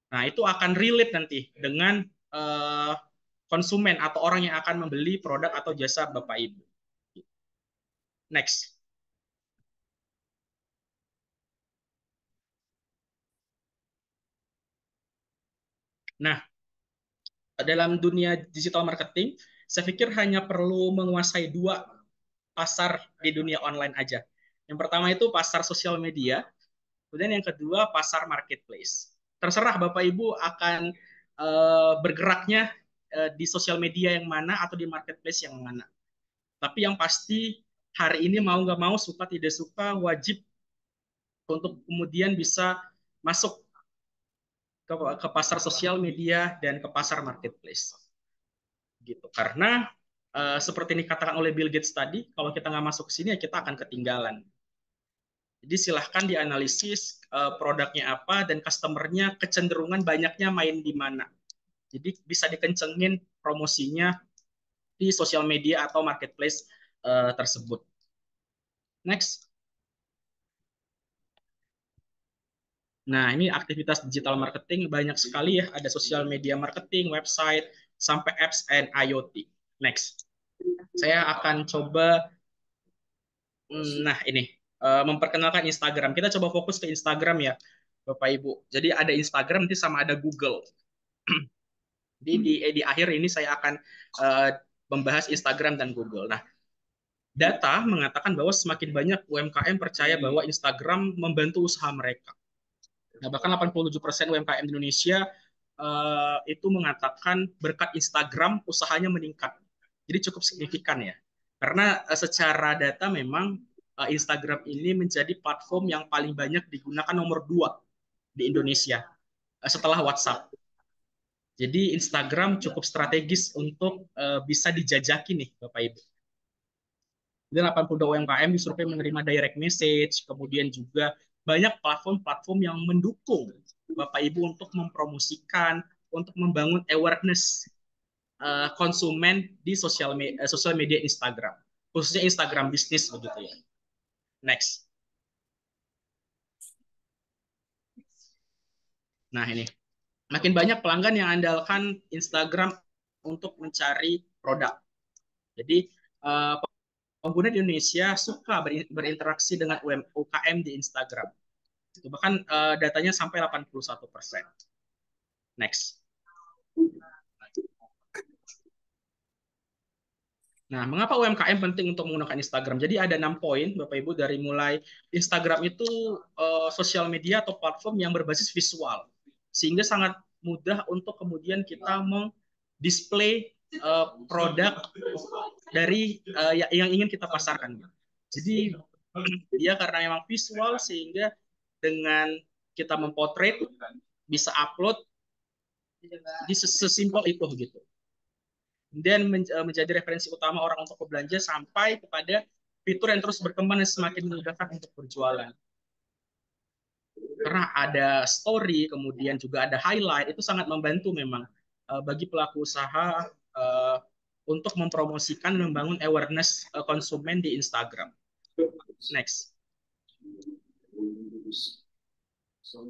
nah itu akan relate nanti dengan konsumen atau orang yang akan membeli produk atau jasa Bapak Ibu. Next. Nah, dalam dunia digital marketing, saya pikir hanya perlu menguasai 2 pasar di dunia online aja. Yang pertama itu pasar sosial media, kemudian yang kedua pasar marketplace. Terserah Bapak Ibu akan bergeraknya di sosial media yang mana atau di marketplace yang mana. Tapi yang pasti hari ini mau nggak mau, suka tidak suka, wajib untuk kemudian bisa masuk ke pasar sosial media dan ke pasar marketplace. Gitu. Karena seperti dikatakan oleh Bill Gates tadi, kalau kita nggak masuk ke sini ya kita akan ketinggalan. Jadi silahkan dianalisis produknya apa dan customernya kecenderungan banyaknya main di mana. Jadi bisa dikencengin promosinya di sosial media atau marketplace tersebut. Next. Nah, ini aktivitas digital marketing banyak sekali ya, ada sosial media marketing, website, sampai apps and IoT. Next. Saya akan coba nah ini memperkenalkan Instagram. Kita coba fokus ke Instagram ya, Bapak Ibu. Jadi ada Instagram nanti sama ada Google. Di akhir ini saya akan membahas Instagram dan Google. Nah, data mengatakan bahwa semakin banyak UMKM percaya bahwa Instagram membantu usaha mereka. Nah, bahkan 87% UMKM di Indonesia itu mengatakan berkat Instagram usahanya meningkat. Jadi cukup signifikan ya. Karena secara data memang Instagram ini menjadi platform yang paling banyak digunakan nomor 2 di Indonesia setelah WhatsApp. Jadi Instagram cukup strategis untuk bisa dijajaki nih Bapak Ibu. Dan 82 UMKM disurvei menerima direct message, kemudian juga banyak platform-platform yang mendukung Bapak Ibu untuk mempromosikan, untuk membangun awareness konsumen di sosial media Instagram, khususnya Instagram bisnis begitu ya. Next. Nah ini, makin banyak pelanggan yang andalkan Instagram untuk mencari produk. Jadi pengguna di Indonesia suka berinteraksi dengan UMKM di Instagram. Bahkan datanya sampai 81%. Next. Nah, mengapa UMKM penting untuk menggunakan Instagram? Jadi ada 6 poin, Bapak Ibu, dari mulai Instagram itu sosial media atau platform yang berbasis visual. Sehingga sangat mudah untuk kemudian kita meng-display produk dari yang ingin kita pasarkan. Jadi dia karena memang visual sehingga dengan kita mempotret bisa upload, jadi sesimpel itu gitu. Dan menjadi referensi utama orang untuk berbelanja sampai kepada fitur yang terus berkembang dan semakin memudahkan untuk berjualan. Karena ada story, kemudian juga ada highlight, itu sangat membantu memang bagi pelaku usaha untuk mempromosikan, membangun awareness konsumen di Instagram. Next.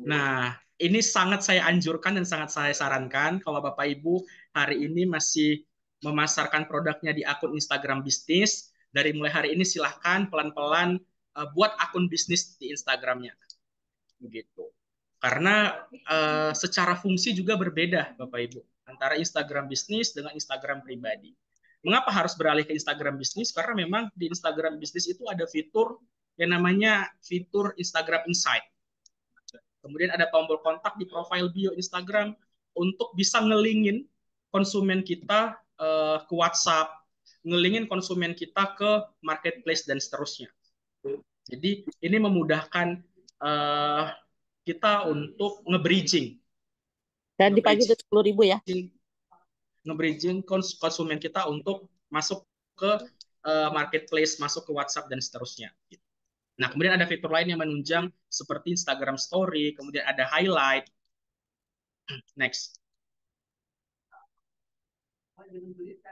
Nah, ini sangat saya anjurkan dan sangat saya sarankan kalau Bapak Ibu hari ini masih memasarkan produknya di akun Instagram bisnis, dari mulai hari ini silahkan pelan-pelan buat akun bisnis di Instagramnya. Begitu. Karena secara fungsi juga berbeda, Bapak Ibu. antara Instagram bisnis dengan Instagram pribadi. Mengapa harus beralih ke Instagram bisnis? Karena memang di Instagram bisnis itu ada fitur yang namanya fitur Instagram Insight. Kemudian ada tombol kontak di profile bio Instagram untuk bisa ngelingin konsumen kita ke WhatsApp, ngelingin konsumen kita ke marketplace dan seterusnya. Jadi ini memudahkan kita untuk nge-bridging. Dan di pagi itu 10.000 ya. Nge-bridging konsumen kita untuk masuk ke marketplace, masuk ke WhatsApp dan seterusnya. Nah, kemudian ada fitur lain yang menunjang seperti Instagram Story, kemudian ada highlight. Next.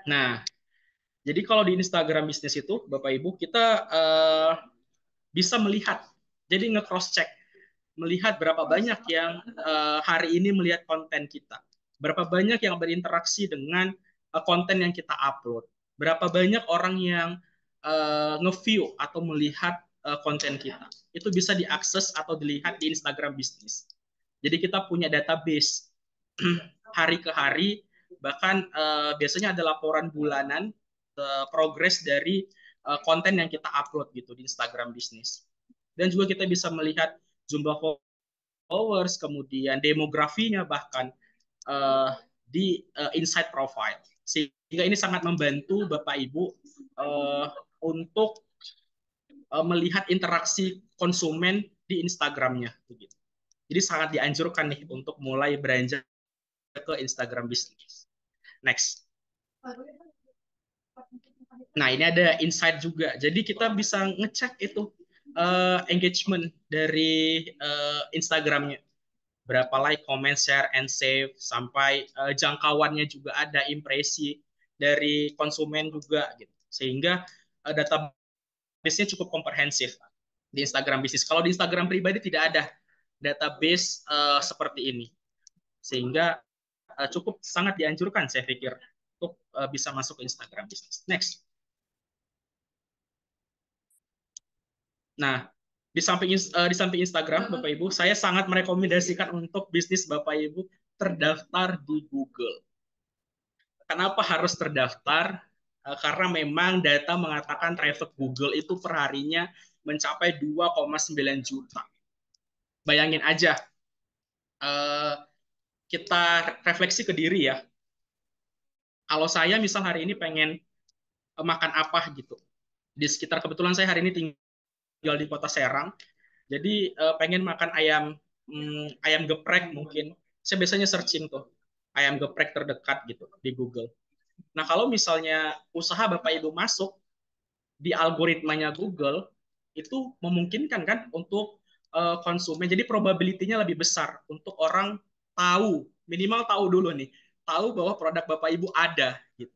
Nah, jadi kalau di Instagram bisnis itu, Bapak Ibu, kita bisa melihat, jadi nge-cross check, melihat berapa banyak yang hari ini melihat konten kita, berapa banyak yang berinteraksi dengan konten yang kita upload, berapa banyak orang yang nge-view atau melihat konten kita. Itu bisa diakses atau dilihat di Instagram bisnis. Jadi kita punya database hari ke hari, bahkan biasanya ada laporan bulanan progres dari konten yang kita upload gitu di Instagram bisnis. Dan juga kita bisa melihat jumlah followers, kemudian demografinya bahkan di Insight Profile. Sehingga ini sangat membantu Bapak Ibu untuk melihat interaksi konsumen di Instagramnya. Jadi sangat dianjurkan nih untuk mulai beranjak ke Instagram bisnis. Next. Nah, ini ada insight juga. Jadi kita bisa ngecek itu engagement dari Instagramnya. Berapa like, comment, share, and save, sampai jangkauannya juga ada, impresi dari konsumen juga gitu. Sehingga database-nya cukup komprehensif di Instagram bisnis. Kalau di Instagram pribadi tidak ada database seperti ini. Sehingga cukup sangat dianjurkan saya pikir untuk bisa masuk ke Instagram bisnis. Next. Nah, di samping Instagram, Bapak Ibu, saya sangat merekomendasikan untuk bisnis Bapak Ibu terdaftar di Google. Kenapa harus terdaftar? Karena memang data mengatakan traffic Google itu perharinya mencapai 2,9 juta. Bayangin aja, kita refleksi ke diri ya. Kalau saya misal hari ini pengen makan apa gitu, di sekitar, kebetulan saya hari ini tinggal di Kota Serang, jadi pengen makan ayam geprek mungkin. Saya biasanya searching tuh ayam geprek terdekat gitu di Google. Nah, kalau misalnya usaha Bapak Ibu masuk di algoritmanya Google, itu memungkinkan kan untuk konsumen. Jadi probability-nya lebih besar untuk orang tahu, minimal tahu dulu nih, tahu bahwa produk Bapak Ibu ada gitu.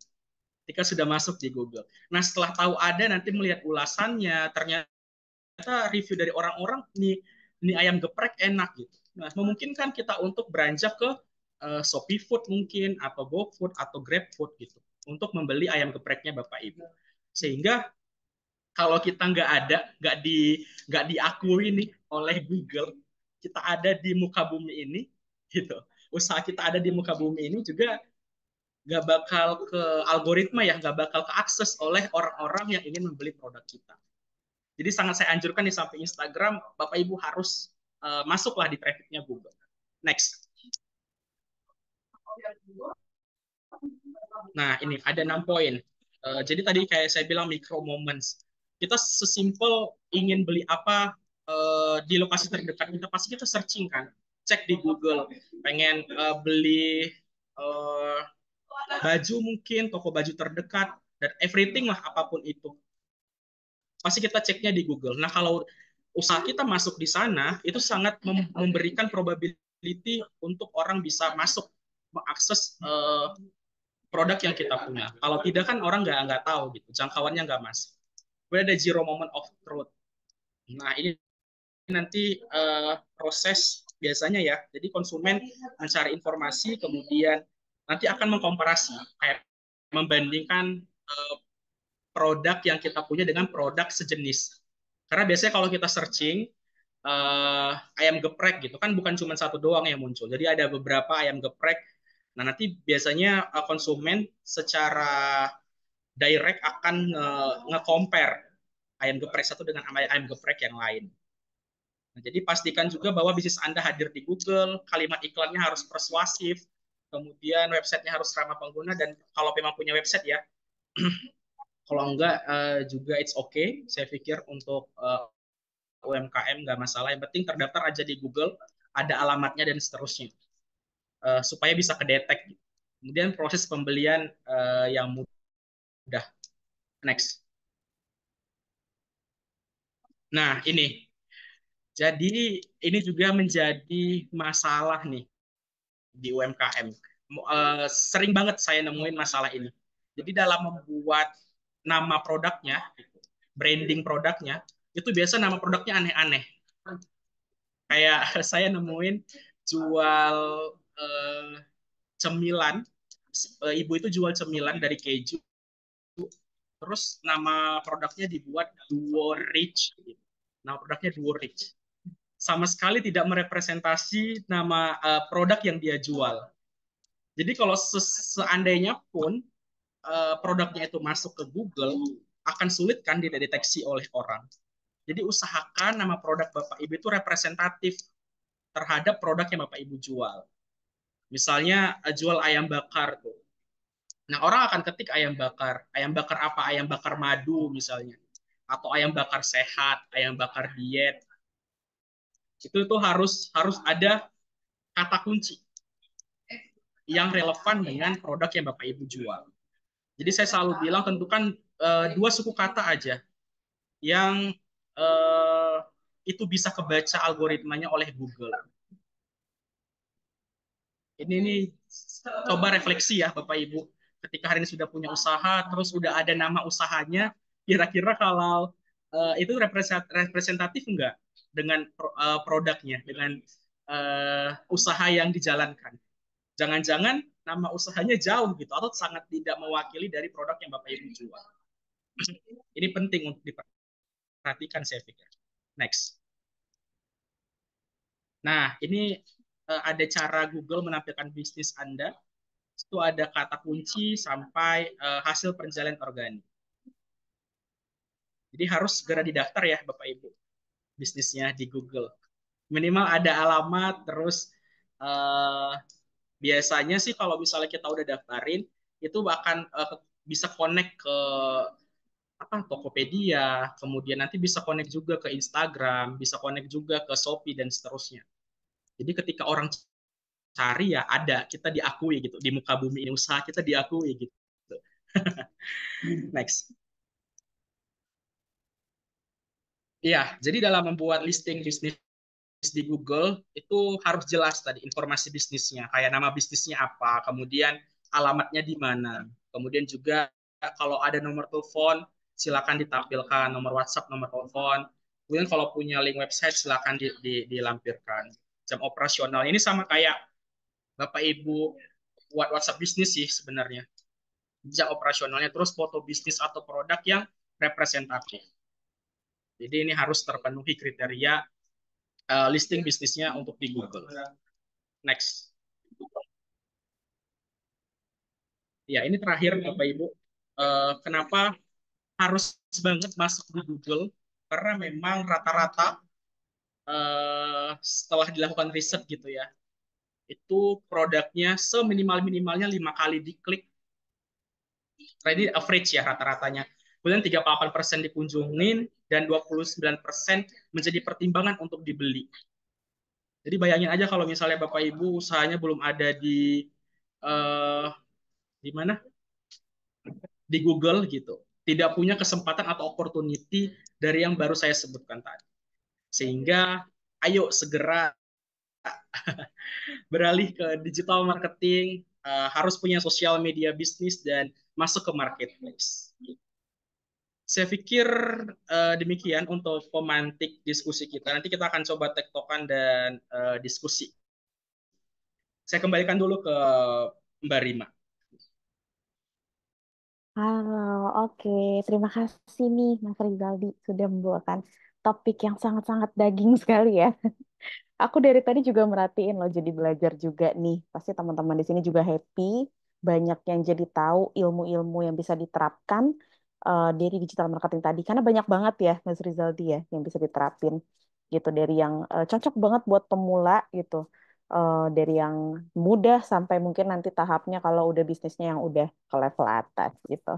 Ketika sudah masuk di Google. Nah, setelah tahu ada, nanti melihat ulasannya, ternyata review dari orang-orang, ini ayam geprek enak gitu. Nah, memungkinkan kita untuk beranjak ke Shopee Food mungkin, atau GoFood, atau GrabFood gitu, untuk membeli ayam gepreknya Bapak Ibu. Sehingga kalau kita nggak diakui nih oleh Google, kita ada di muka bumi ini, gitu. Usaha kita ada di muka bumi ini juga nggak bakal ke algoritma ya, nggak bakal keakses oleh orang-orang yang ingin membeli produk kita. Jadi sangat saya anjurkan di samping Instagram, Bapak Ibu harus masuklah di trafficnya Google. Next. Nah, ini ada 6 poin. Jadi tadi kayak saya bilang micro moments. Kita sesimpel ingin beli apa di lokasi terdekat kita, pasti kita searching kan, cek di Google. Pengen beli baju mungkin, toko baju terdekat, dan everything lah apapun itu. Pasti kita ceknya di Google. Nah, kalau usaha kita masuk di sana, itu sangat memberikan probability untuk orang bisa masuk, mengakses produk yang kita punya. Kalau tidak kan orang nggak tahu gitu, jangkauannya nggak masuk. Kemudian ada zero moment of truth. Nah, ini nanti proses biasanya ya. Jadi konsumen mencari informasi, kemudian nanti akan mengkomparasi, kayak membandingkan produk yang kita punya dengan produk sejenis. Karena biasanya kalau kita searching ayam geprek gitu kan, bukan cuma satu doang yang muncul. Jadi ada beberapa ayam geprek Nah, nanti biasanya konsumen secara direct akan nge-compare ayam geprek satu dengan ayam geprek yang lain. Nah, jadi pastikan juga bahwa bisnis Anda hadir di Google, kalimat iklannya harus persuasif, kemudian websitenya harus ramah pengguna, dan kalau memang punya website ya, kalau enggak juga it's okay. Saya pikir untuk UMKM nggak masalah, yang penting terdaftar aja di Google, ada alamatnya dan seterusnya, supaya bisa kedetek. Kemudian proses pembelian yang mudah. Next. Nah, ini. Jadi ini juga menjadi masalah nih di UMKM. Sering banget saya nemuin masalah ini. Jadi dalam membuat nama produknya, branding produknya, itu biasa nama produknya aneh-aneh. Kayak saya nemuin jual cemilan, ibu itu jual cemilan dari keju, terus nama produknya dibuat Duo Rich. Nama produknya Duo Rich. Sama sekali tidak merepresentasi nama produk yang dia jual. Jadi kalau seandainya pun produknya itu masuk ke Google, akan sulit kan dideteksi oleh orang. Jadi usahakan nama produk Bapak Ibu itu representatif terhadap produk yang Bapak Ibu jual. Misalnya jual ayam bakar tuh. Nah, orang akan ketik ayam bakar. Ayam bakar apa? Ayam bakar madu misalnya. Atau ayam bakar sehat, ayam bakar diet. Itu tuh harus ada kata kunci yang relevan dengan produk yang Bapak Ibu jual. Jadi saya selalu bilang tentukan dua suku kata aja yang itu bisa kebaca algoritmanya oleh Google. Ini coba refleksi ya Bapak Ibu. Ketika hari ini sudah punya usaha, terus sudah ada nama usahanya, kira-kira kalau itu representatif enggak dengan produknya, dengan usaha yang dijalankan. Jangan-jangan nama usahanya jauh gitu, atau sangat tidak mewakili dari produk yang Bapak Ibu jual. Ini penting untuk diperhatikan saya pikir. Next. Nah, ini ada cara Google menampilkan bisnis Anda. Itu ada kata kunci sampai hasil penjualan organik. Jadi harus segera didaftar ya Bapak Ibu bisnisnya di Google. Minimal ada alamat, terus biasanya sih kalau misalnya kita udah daftarin, itu akan bisa connect ke Tokopedia, kemudian nanti bisa connect juga ke Instagram, bisa connect juga ke Shopee dan seterusnya. Jadi ketika orang cari ya ada, kita diakui gitu, di muka bumi ini usaha kita diakui gitu. Next. Iya, jadi dalam membuat listing bisnis di Google itu harus jelas tadi informasi bisnisnya, kayak nama bisnisnya apa, kemudian alamatnya di mana, kemudian juga kalau ada nomor telepon silakan ditampilkan, nomor WhatsApp, nomor telepon, kemudian kalau punya link website silakan dilampirkan. Jam operasional ini sama kayak Bapak Ibu buat WhatsApp bisnis sih sebenarnya. Jam operasionalnya, terus foto bisnis atau produk yang representatif. Jadi ini harus terpenuhi kriteria listing bisnisnya untuk di Google. Next. Ya, ini terakhir Bapak Ibu. Kenapa harus banget masuk di Google? Karena memang rata-rata setelah dilakukan riset gitu ya, itu produknya seminimal-minimalnya 5 kali diklik. Ini average ya rata-ratanya. Kemudian 38% dikunjungin dan 29% menjadi pertimbangan untuk dibeli. Jadi bayangin aja kalau misalnya Bapak Ibu usahanya belum ada di mana? Di Google gitu. Tidak punya kesempatan atau opportunity dari yang baru saya sebutkan tadi. Sehingga ayo segera beralih ke digital marketing, harus punya sosial media bisnis dan masuk ke marketplace. Saya pikir demikian untuk pemantik diskusi kita. Nanti kita akan coba tektokan dan diskusi. Saya kembalikan dulu ke Mbak Rima. Halo, oke. Terima kasih nih Mas Rizaldi sudah membawakan topik yang sangat-sangat daging sekali ya. Aku dari tadi juga merhatiin loh, jadi belajar juga nih. Pasti teman-teman di sini juga happy, banyak yang jadi tahu ilmu-ilmu yang bisa diterapkan dari digital marketing tadi. Karena banyak banget ya, Mas Rizaldi ya, yang bisa diterapin gitu. Dari yang cocok banget buat pemula gitu, dari yang mudah sampai mungkin nanti tahapnya kalau udah bisnisnya yang udah ke level atas gitu.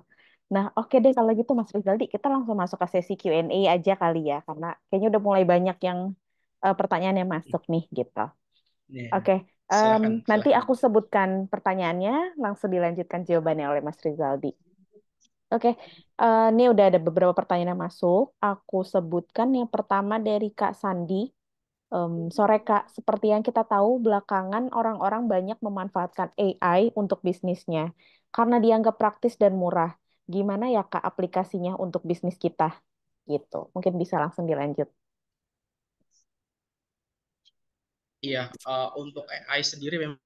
Nah, oke deh kalau gitu Mas Rizaldi, kita langsung masuk ke sesi Q&A aja kali ya, karena kayaknya udah mulai banyak yang pertanyaan yang masuk nih gitu. Ya, Oke, silahkan, nanti silahkan. aku sebutkan pertanyaannya, langsung dilanjutkan jawabannya oleh Mas Rizaldi. Oke, ini udah ada beberapa pertanyaan yang masuk. Aku sebutkan yang pertama dari Kak Sandi. Sore Kak, seperti yang kita tahu, belakangan orang-orang banyak memanfaatkan AI untuk bisnisnya karena dianggap praktis dan murah. Gimana ya Kak aplikasinya untuk bisnis kita? Gitu. Mungkin bisa langsung dilanjut. Iya, untuk AI sendiri memang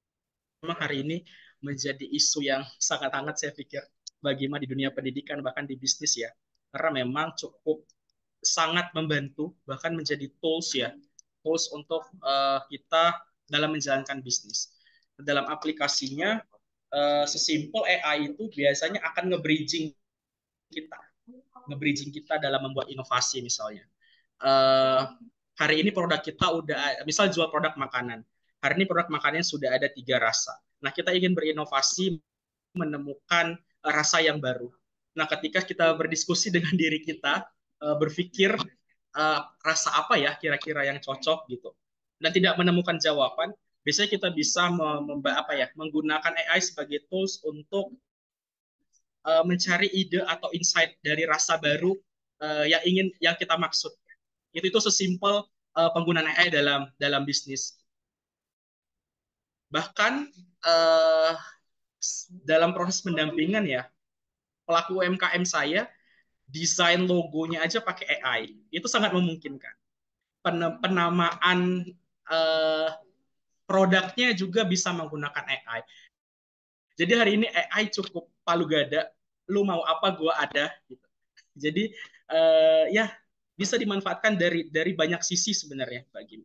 hari ini menjadi isu yang sangat hangat saya pikir bagaimana di dunia pendidikan bahkan di bisnis ya. Karena memang cukup sangat membantu bahkan menjadi tools ya, tools untuk kita dalam menjalankan bisnis. Dalam aplikasinya sesimpel AI itu biasanya akan kita, nge-bridging kita dalam membuat inovasi misalnya. eh, Hari ini produk kita udah, misal jual produk makanan. Hari ini produk makanannya sudah ada 3 rasa. Nah, kita ingin berinovasi menemukan rasa yang baru. Nah, ketika kita berdiskusi dengan diri kita, berpikir rasa apa ya kira-kira yang cocok gitu, dan tidak menemukan jawaban, biasanya kita bisa menggunakan AI sebagai tools untuk mencari ide atau insight dari rasa baru yang kita maksud. Itu sesimpel penggunaan AI dalam dalam bisnis. Bahkan uh, dalam proses pendampingan ya, pelaku UMKM saya desain logonya aja pakai AI. Itu sangat memungkinkan. Penamaan uh, produknya juga bisa menggunakan AI. Jadi hari ini AI cukup palu gada. Lu mau apa, gua ada. Gitu. Jadi ya bisa dimanfaatkan dari banyak sisi sebenarnya bagi.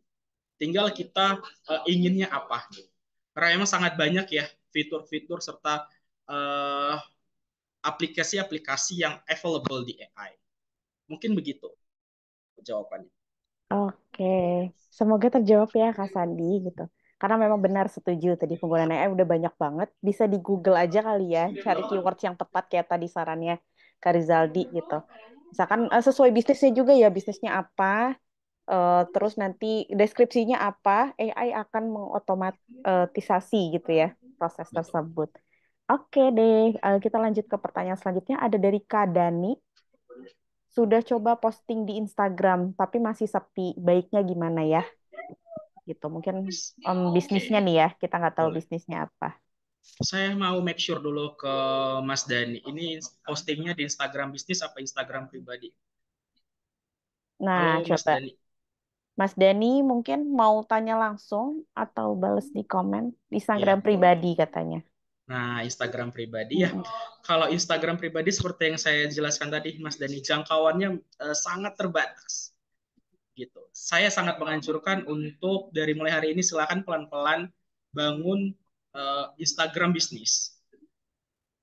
Tinggal kita inginnya apa. Karena memang sangat banyak ya fitur-fitur serta uh, aplikasi-aplikasi yang available di AI. Mungkin begitu jawabannya. Oke, semoga terjawab ya Kak Sandi gitu. Karena memang benar setuju tadi penggunaan AI udah banyak banget. Bisa di Google aja kali ya, cari keywords yang tepat kayak tadi sarannya Kak Rizaldi gitu. Misalkan sesuai bisnisnya juga ya, bisnisnya apa, terus nanti deskripsinya apa, AI akan mengotomatisasi gitu ya proses Betul. tersebut. Oke deh, kita lanjut ke pertanyaan selanjutnya. Ada dari Kak Dani. Sudah coba posting di Instagram, tapi masih sepi. Baiknya gimana ya? Gitu. Mungkin bisnisnya Oke, nih ya, kita nggak tahu boleh. bisnisnya apa. Saya mau make sure dulu ke Mas Dani. Ini postingnya di Instagram bisnis apa Instagram pribadi? Nah, Halo Mas coba. Dani. Mas Dani mungkin mau tanya langsung atau bales di komen di Ya, Instagram boleh. pribadi katanya. Nah, Instagram pribadi ya. Mm-mm. Kalau Instagram pribadi seperti yang saya jelaskan tadi, Mas Dani, jangkauannya sangat terbatas. Gitu. Saya sangat menganjurkan untuk dari mulai hari ini silakan pelan-pelan bangun Instagram bisnis.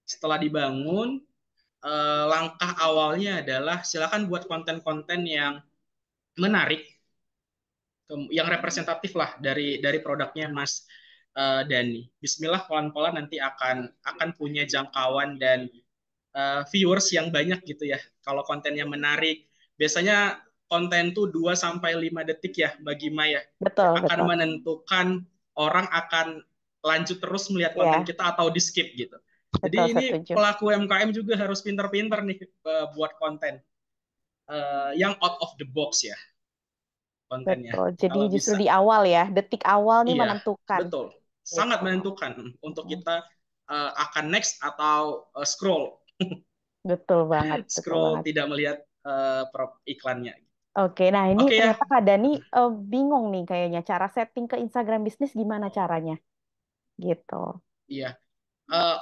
Setelah dibangun, langkah awalnya adalah silakan buat konten-konten yang menarik, yang representatif lah dari produknya Mas Dani. Bismillah pelan-pelan nanti akan punya jangkauan dan viewers yang banyak gitu ya. Kalau kontennya menarik, biasanya konten tuh 2 sampai 5 detik ya bagi Maya. Betul, Akan betul. menentukan orang akan lanjut terus melihat konten Ya, kita atau di skip gitu. Jadi betul ini setuju. pelaku UMKM juga harus pinter-pinter nih buat konten yang out of the box ya kontennya. Betul. Jadi Kalau justru bisa, di awal ya, detik awal nih iya menentukan. betul, sangat Gitu. menentukan untuk Mm. kita akan next atau scroll Betul banget, betul scroll banget. tidak melihat iklannya. Oke, nah ini Oke ya, ternyata Kak Dani bingung nih kayaknya cara setting ke Instagram bisnis gimana caranya gitu. iya.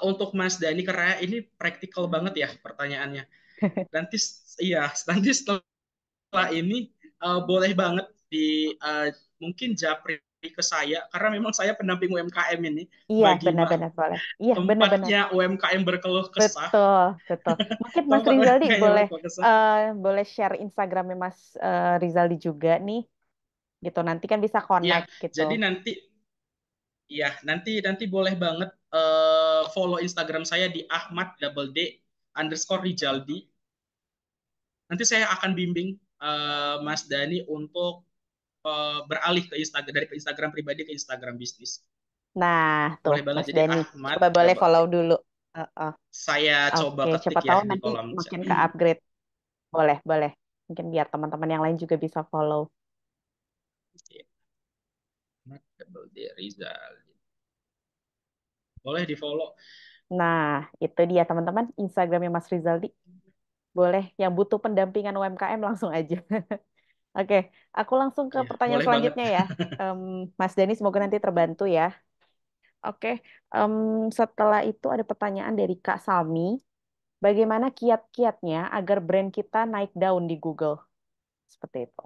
Untuk Mas Dani karena ini praktikal banget ya pertanyaannya. Nanti iya, nanti setelah ini boleh banget di mungkin japri ke saya karena memang saya pendamping UMKM ini Iya, bagaimana benar-benar boleh. Iya, benar-benar. tempatnya UMKM berkeluh kesah. Betul, betul. Mungkin Mas Tempat Rizaldi UMKM boleh berkeluh kesah. boleh share Instagramnya Mas Rizaldi juga nih, gitu. Nanti kan bisa Ya, connect gitu. jadi nanti ya nanti boleh banget follow Instagram saya di Ahmad_D_Rizaldi. Nanti saya akan bimbing Mas Dani untuk beralih ke Instagram dari ke Instagram pribadi ke Instagram bisnis. Nah, tuh Boleh banget. Mas Jadi Dani, Ahmad coba boleh double follow D. dulu. Heeh. Saya coba Oke, ketik siapa ya tahu di nanti kolom chat. makin ke upgrade. Boleh, boleh. Mungkin biar teman-teman yang lain juga bisa follow. Ahmad double D Rizaldi. Boleh di follow. Nah, itu dia teman-teman Instagramnya Mas Rizaldi. Boleh, yang butuh pendampingan UMKM langsung aja. Oke, aku langsung ke Ya, pertanyaan boleh banget. selanjutnya ya. Mas Dani, semoga nanti terbantu ya. Oke, em, setelah itu ada pertanyaan dari Kak Salmi. Bagaimana kiat-kiatnya agar brand kita naik daun di Google? Seperti itu.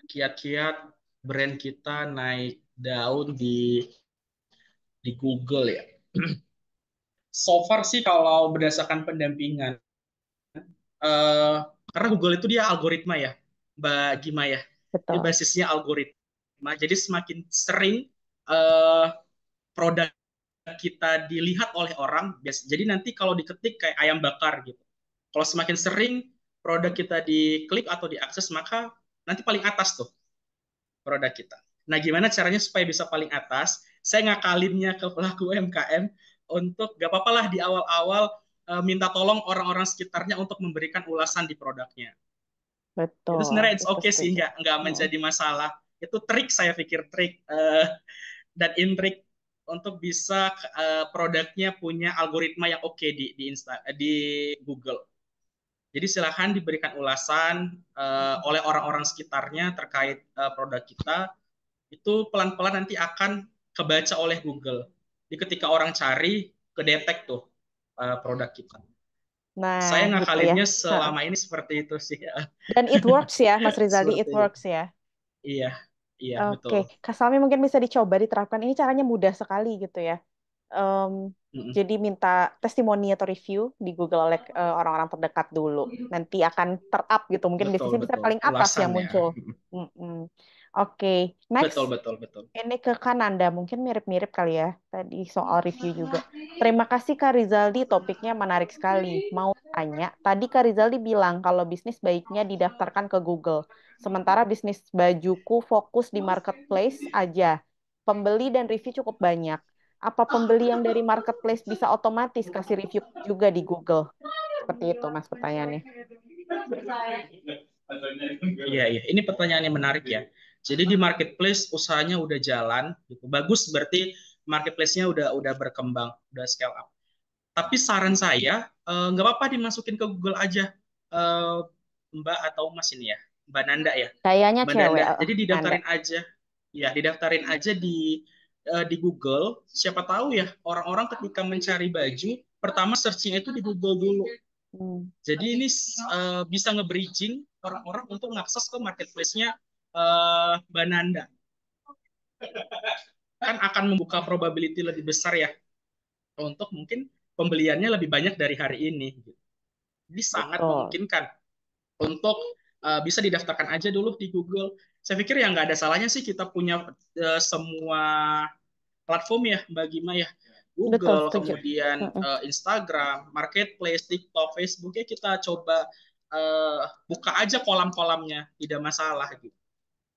Kiat-kiat brand kita naik daun di Google ya. So far sih kalau berdasarkan pendampingan, eh, karena Google itu dia algoritma ya, Mbak Gima ya. Dia Betul. basisnya algoritma. Jadi semakin sering eh, produk kita dilihat oleh orang, jadi nanti kalau diketik kayak ayam bakar gitu. Kalau semakin sering produk kita diklik atau diakses, maka nanti paling atas tuh produk kita. Nah, gimana caranya supaya bisa paling atas? Saya ngakalinnya ke pelaku UMKM untuk gak apa-apa lah di awal-awal minta tolong orang-orang sekitarnya untuk memberikan ulasan di produknya. Itu Betul, sebenarnya it's itu okay sih, setuju. nggak Mm. menjadi masalah. Itu trik saya pikir trik dan intrik untuk bisa produknya punya algoritma yang oke di Google. Jadi silahkan diberikan ulasan oleh orang-orang sekitarnya terkait produk kita. Itu pelan-pelan nanti akan kebaca oleh Google. Jadi ketika orang cari, kedetek tuh produk kita. Nah, Saya gitu ya. ngakalinnya Heeh. selama ini seperti itu sih. Dan it works ya, Mas Rizaldi, it Seperti itu. works ya. Iya, iya Oke, betul. Kak Salmi mungkin bisa dicoba diterapkan. Ini caranya mudah sekali gitu ya. Em, Mm-mm. jadi minta testimoni atau review di Google oleh orang-orang terdekat dulu. Nanti akan ter-up gitu. Mungkin Betul, bisnisnya bisa betul. paling atas yang Ulasannya. muncul. Mm-mm. Oke, next. Betul, betul, betul. Ini ke Kananda, mungkin mirip-mirip kali ya. Tadi soal review juga. Terima kasih Kak Rizaldi, topiknya menarik sekali. Mau tanya, tadi Kak Rizaldi bilang kalau bisnis baiknya didaftarkan ke Google. Sementara bisnis bajuku fokus di marketplace aja. Pembeli dan review cukup banyak. Apa pembeli yang dari marketplace bisa otomatis kasih review juga di Google? Seperti itu, Mas, pertanyaannya. Iya, iya. Ini pertanyaan yang menarik ya. Jadi di marketplace usahanya udah jalan, gitu. Bagus berarti marketplace-nya udah berkembang, udah scale up. Tapi saran saya nggak apa-apa dimasukin ke Google aja, eh, Mbak atau Mas ini ya, Mbak Nanda ya, Kayaknya Mbak cewek, Nanda. Jadi Nanda. didaftarin aja, ya didaftarin aja di Google. Siapa tahu ya orang-orang ketika mencari baju, pertama searching itu di Google dulu. Hmm. Jadi ini bisa nge-bridging orang-orang untuk mengakses ke marketplace-nya Mbak Nanda. Kan akan membuka probability lebih besar ya untuk mungkin pembeliannya lebih banyak dari hari ini. Jadi sangat Betul. memungkinkan untuk bisa didaftarkan aja dulu di Google. Saya pikir ya nggak ada salahnya sih kita punya semua platform ya Mbak Gima ya. Betul, Google, setuju. kemudian Mm-mm. Instagram, Marketplace, TikTok, Facebook ya kita coba buka aja kolam-kolamnya, tidak masalah gitu.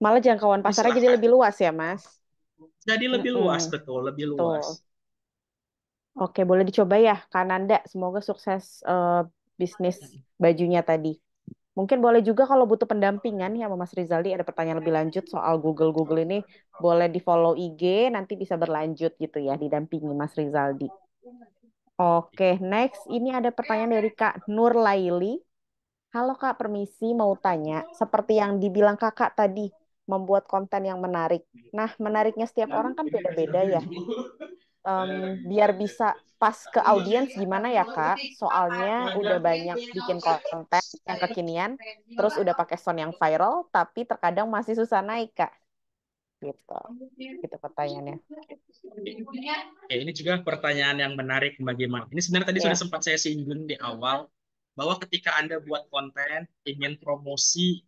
Malah jangkauan Jadi pasarnya jadi silahkan. lebih luas ya, Mas. Jadi lebih luas, Mm-mm. betul, lebih luas. Betul. Oke, boleh dicoba ya, Kananda. Semoga sukses bisnis bajunya tadi. Mungkin boleh juga kalau butuh pendampingan ya sama Mas Rizaldi, ada pertanyaan lebih lanjut soal Google ini, boleh di-follow IG, nanti bisa berlanjut gitu ya, didampingi Mas Rizaldi. Oke, next. Ini ada pertanyaan dari Kak Nur Laili. Halo Kak, permisi mau tanya, seperti yang dibilang Kakak tadi, membuat konten yang menarik. Nah, menariknya setiap orang kan beda-beda ya. biar bisa pas ke audiens gimana ya Kak? Soalnya udah banyak bikin konten yang kekinian, terus udah pakai sound yang viral, tapi terkadang masih susah naik Kak. Gitu. Gitu pertanyaannya. Oke, ini juga pertanyaan yang menarik bagaimana. Ini sebenarnya tadi sudah Ya. sempat saya singgung di awal, bahwa ketika Anda buat konten, ingin promosi,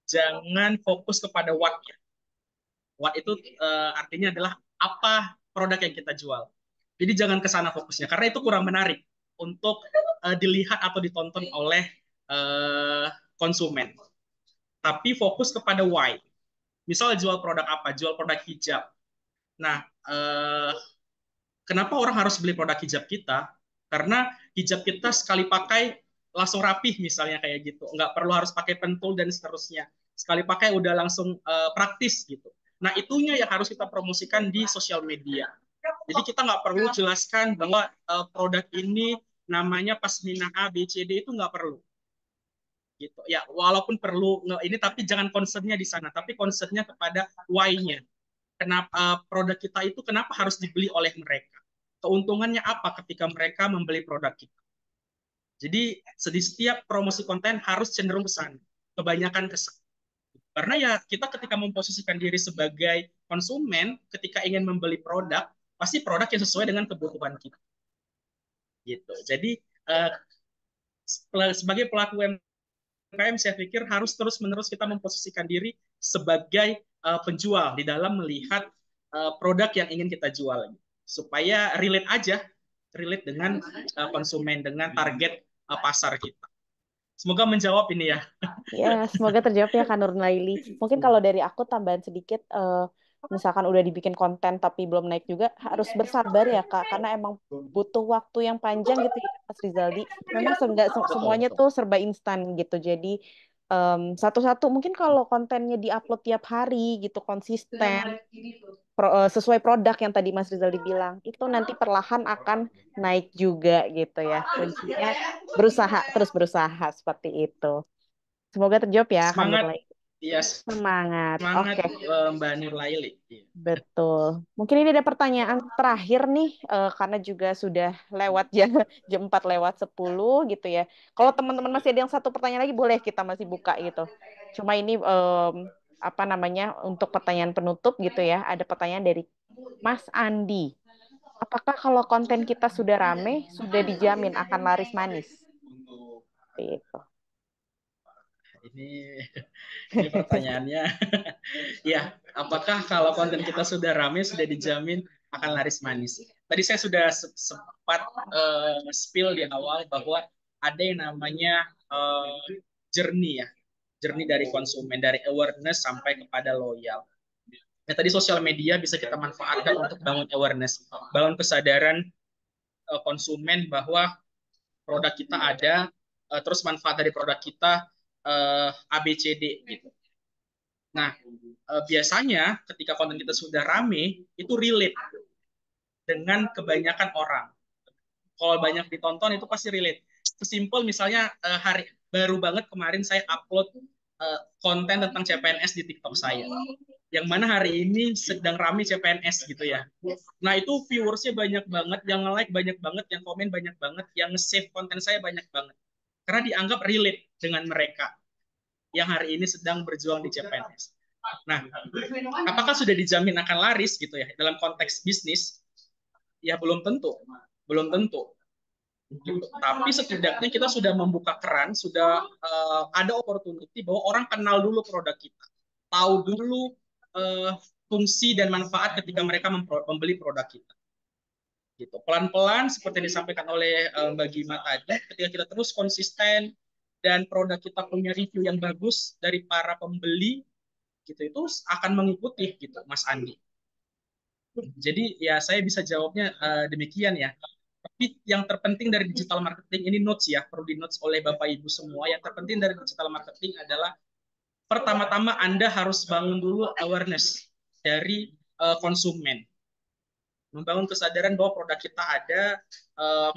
jangan fokus kepada what-nya. What itu artinya adalah apa produk yang kita jual. Jadi jangan ke sana fokusnya, karena itu kurang menarik untuk dilihat atau ditonton oleh eh, konsumen. Tapi fokus kepada why. Misal jual produk apa? Jual produk hijab. Nah, kenapa orang harus beli produk hijab kita? Karena hijab kita sekali pakai langsung rapih misalnya kayak gitu. Nggak perlu harus pakai pentul dan seterusnya. Sekali pakai udah langsung praktis gitu. Nah, itunya yang harus kita promosikan di sosial media. Jadi kita nggak perlu jelaskan bahwa produk ini namanya pasmina A, B, C, D, itu nggak perlu. Gitu. Ya, walaupun perlu ini, tapi jangan concernnya di sana. Tapi concernnya kepada why-nya. Kenapa produk kita itu kenapa harus dibeli oleh mereka? Keuntungannya apa ketika mereka membeli produk kita? Jadi di setiap promosi konten harus cenderung ke sana. Kebanyakan ke sana. Karena ya kita ketika memposisikan diri sebagai konsumen, ketika ingin membeli produk, pasti produk yang sesuai dengan kebutuhan kita. Gitu. Jadi sebagai pelaku UMKM, saya pikir harus terus-menerus kita memposisikan diri sebagai penjual di dalam melihat produk yang ingin kita jual, supaya relate aja, relate dengan konsumen, dengan target pasar kita. Semoga menjawab ini ya. Ya, semoga terjawab ya Kak Nurlaili. Mungkin kalau dari aku tambahan sedikit, misalkan udah dibikin konten tapi belum naik juga, harus bersabar ya Kak, karena emang butuh waktu yang panjang gitu ya Mas Rizaldi. Memang semuanya tuh serba instan gitu. Jadi satu-satu mungkin kalau kontennya diupload tiap hari gitu konsisten, sesuai produk yang tadi Mas Rizaldi bilang, itu nanti perlahan akan naik juga gitu ya. Kuncinya berusaha, terus berusaha seperti itu. Semoga terjawab ya, Kak Semangat, Nurlaili. ya Semangat. semangat Oke, Mbak Nurlaili. betul. Mungkin ini ada pertanyaan terakhir nih, karena juga sudah lewat jam, jam 4 lewat 10 gitu ya. Kalau teman-teman masih ada yang satu pertanyaan lagi, boleh kita masih buka gitu. Cuma ini apa namanya, untuk pertanyaan penutup gitu ya, ada pertanyaan dari Mas Andi. Apakah kalau konten kita sudah rame, sudah dijamin akan laris manis? Gitu. Ini pertanyaannya. Ya, apakah kalau konten kita sudah rame, sudah dijamin akan laris manis? Tadi saya sudah sempat spill di awal bahwa ada yang namanya journey ya, journey dari konsumen, dari awareness sampai kepada loyal. Ya, tadi sosial media bisa kita manfaatkan untuk bangun awareness, bangun kesadaran konsumen bahwa produk kita ada, terus manfaat dari produk kita ABCD gitu. Nah, biasanya ketika konten kita sudah rame, itu relate dengan kebanyakan orang. Kalau banyak ditonton itu pasti relate. Sesimpel misalnya hari baru banget kemarin saya upload konten tentang CPNS di TikTok saya. Yang mana hari ini sedang rame CPNS gitu ya. Nah, itu viewersnya banyak banget, yang like banyak banget, yang komen banyak banget, yang save konten saya banyak banget. Karena dianggap relate dengan mereka yang hari ini sedang berjuang di CPNS. Nah, apakah sudah dijamin akan laris gitu ya dalam konteks bisnis? Ya belum tentu, belum tentu. Gitu. Tapi setidaknya kita sudah membuka keran, sudah ada opportunity bahwa orang kenal dulu produk kita, tahu dulu fungsi dan manfaat ketika mereka membeli produk kita. Gitu. Pelan-pelan seperti disampaikan oleh Mbak Gima tadi, ketika kita terus konsisten dan produk kita punya review yang bagus dari para pembeli, gitu itu akan mengikuti gitu, Mas Andi. Jadi ya saya bisa jawabnya demikian ya. Tapi yang terpenting dari digital marketing ini notes ya, perlu di notes oleh Bapak Ibu semua. Yang terpenting dari digital marketing adalah pertama-tama Anda harus bangun dulu awareness dari konsumen. Membangun kesadaran bahwa produk kita ada,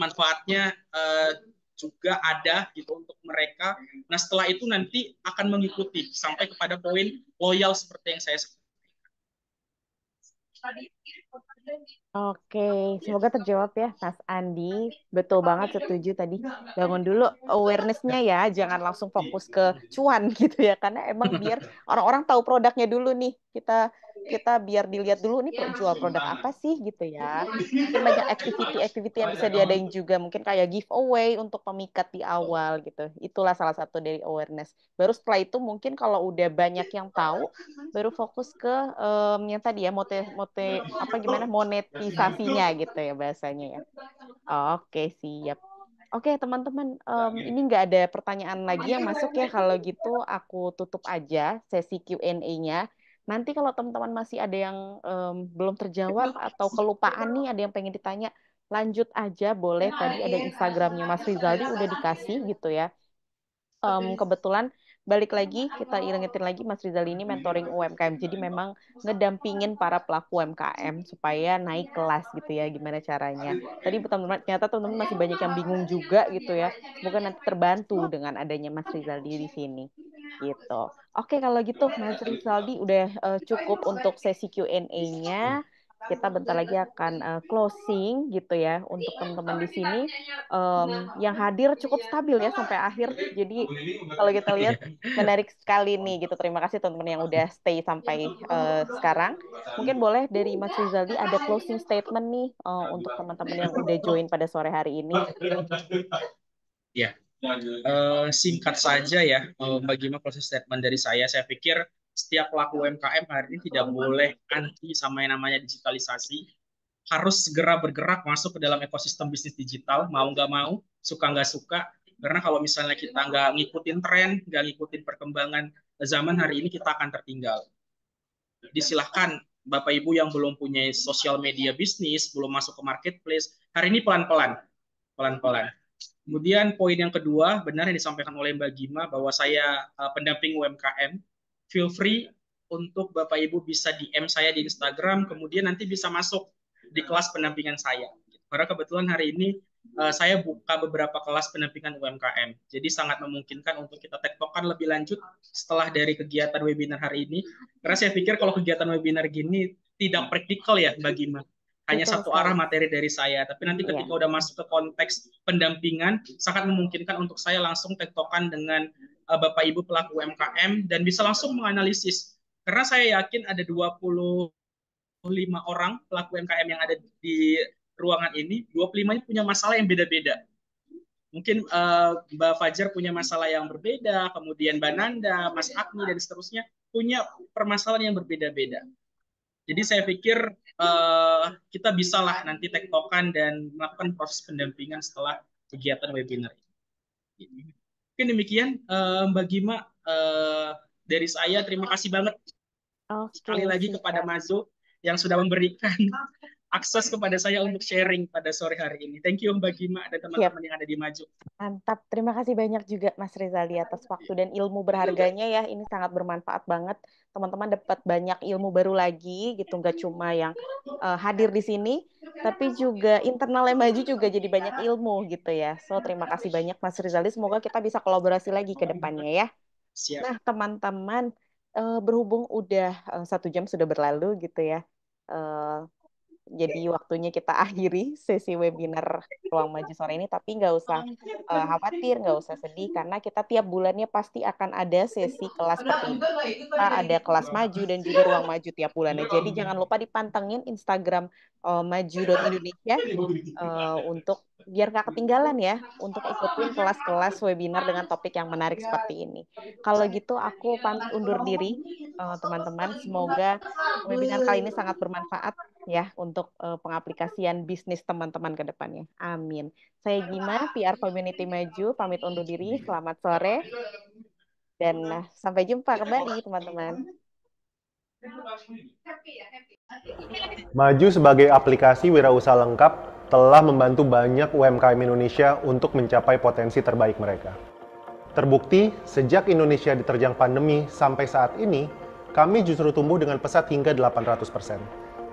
manfaatnya juga ada gitu untuk mereka. Nah, setelah itu nanti akan mengikuti sampai kepada poin loyal seperti yang saya sebutkan. Oke, semoga terjawab ya, Mas Andi. Betul banget, setuju tadi. Bangun dulu awareness-nya ya, jangan langsung fokus ke cuan gitu ya, karena emang biar orang-orang tahu produknya dulu nih. Kita kita biar dilihat dulu nih jual produk apa sih gitu ya. Mungkin banyak activity-activity yang bisa diadain juga, mungkin kayak giveaway untuk pemikat di awal gitu. Itulah salah satu dari awareness. Baru setelah itu mungkin kalau udah banyak yang tahu, baru fokus ke yang tadi ya apa gimana monetisasinya gitu ya bahasanya ya. Oke, siap. Oke, teman-teman, ini nggak ada pertanyaan lagi yang masuk ya. Kalau gitu aku tutup aja sesi Q&A-nya. Nanti kalau teman-teman masih ada yang belum terjawab atau kelupaan nih, ada yang pengen ditanya, lanjut aja boleh. Tadi ada Instagramnya Mas Rizaldi udah dikasih gitu ya. Kebetulan balik lagi kita ingetin lagi Mas Rizal ini mentoring UMKM. Jadi memang ngedampingin para pelaku UMKM supaya naik kelas gitu ya, gimana caranya. Tadi teman-teman ternyata teman-teman masih banyak yang bingung juga gitu ya. Semoga nanti terbantu dengan adanya Mas Rizaldi di sini. Gitu. Oke, kalau gitu Mas Rizaldi udah cukup untuk sesi Q&A-nya. Kita bentar lagi akan closing gitu ya untuk teman-teman di sini. Yang hadir cukup stabil ya sampai akhir. Jadi kalau kita lihat menarik sekali nih gitu. Terima kasih teman-teman yang udah stay sampai sekarang. Mungkin boleh dari Mas Rizaldi ada closing statement nih untuk teman-teman yang udah join pada sore hari ini. Ya, singkat saja ya, bagaimana proses statement dari saya. Saya pikir setiap pelaku UMKM hari ini tidak boleh anti sama yang namanya digitalisasi. Harus segera bergerak masuk ke dalam ekosistem bisnis digital, mau nggak mau, suka nggak suka. Karena kalau misalnya kita nggak ngikutin tren, nggak ngikutin perkembangan zaman hari ini, kita akan tertinggal. Jadi silahkan Bapak Ibu yang belum punya sosial media bisnis, belum masuk ke marketplace, hari ini pelan-pelan. Pelan-pelan. Kemudian poin yang kedua, benar yang disampaikan oleh Mbak Gima, bahwa saya pendamping UMKM. Feel free untuk Bapak Ibu bisa DM saya di Instagram, kemudian nanti bisa masuk di kelas pendampingan saya. Karena kebetulan hari ini saya buka beberapa kelas pendampingan UMKM. Jadi sangat memungkinkan untuk kita tektokan lebih lanjut setelah dari kegiatan webinar hari ini. Karena saya pikir kalau kegiatan webinar gini tidak praktikal ya Mbak Gima. Hanya satu arah materi dari saya. Tapi nanti ketika udah masuk ke konteks pendampingan, sangat memungkinkan untuk saya langsung tektokan dengan Bapak Ibu pelaku UMKM dan bisa langsung menganalisis. Karena saya yakin ada 25 orang pelaku UMKM yang ada di ruangan ini, 25-nya punya masalah yang beda-beda. Mungkin Mbak Fajar punya masalah yang berbeda, kemudian Mbak Nanda, Mas Agni, dan seterusnya punya permasalahan yang berbeda-beda. Jadi saya pikir kita bisalah nanti tektokan dan melakukan proses pendampingan setelah kegiatan webinar ini. Mungkin demikian Mbak Gima, dari saya terima kasih banget sekali lagi kepada Mazo yang sudah memberikan akses kepada saya untuk sharing pada sore hari ini. Thank you Mbak Gima dan teman-teman yang ada di Maju. Mantap, terima kasih banyak juga Mas Rizaldi atas waktu dan ilmu berharganya ya. Ini sangat bermanfaat banget. Teman-teman dapat banyak ilmu baru lagi gitu, nggak cuma yang hadir di sini, tapi juga internalnya Maju juga jadi banyak ilmu gitu ya. So terima kasih banyak Mas Rizaldi. Semoga kita bisa kolaborasi lagi ke depannya ya. Siap. Nah teman-teman, berhubung udah 1 jam sudah berlalu gitu ya. Jadi waktunya kita akhiri sesi webinar Ruang Maju sore ini, tapi nggak usah khawatir, nggak usah sedih, karena kita tiap bulannya pasti akan ada sesi kelas seperti ini. Kita ada kelas Maju dan juga Ruang Maju tiap bulannya. Jadi jangan lupa dipantengin Instagram maju.indonesia untuk biar nggak ketinggalan ya, untuk ikutin kelas-kelas webinar dengan topik yang menarik seperti ini. Kalau gitu aku pamit undur diri, teman-teman. Semoga webinar kali ini sangat bermanfaat ya untuk pengaplikasian bisnis teman-teman ke depannya. Amin. Saya Gima, PR Community Maju, pamit undur diri. Selamat sore. Dan sampai jumpa kembali, teman-teman. Maju sebagai aplikasi wirausaha lengkap telah membantu banyak UMKM Indonesia untuk mencapai potensi terbaik mereka. Terbukti, sejak Indonesia diterjang pandemi sampai saat ini, kami justru tumbuh dengan pesat hingga 800%.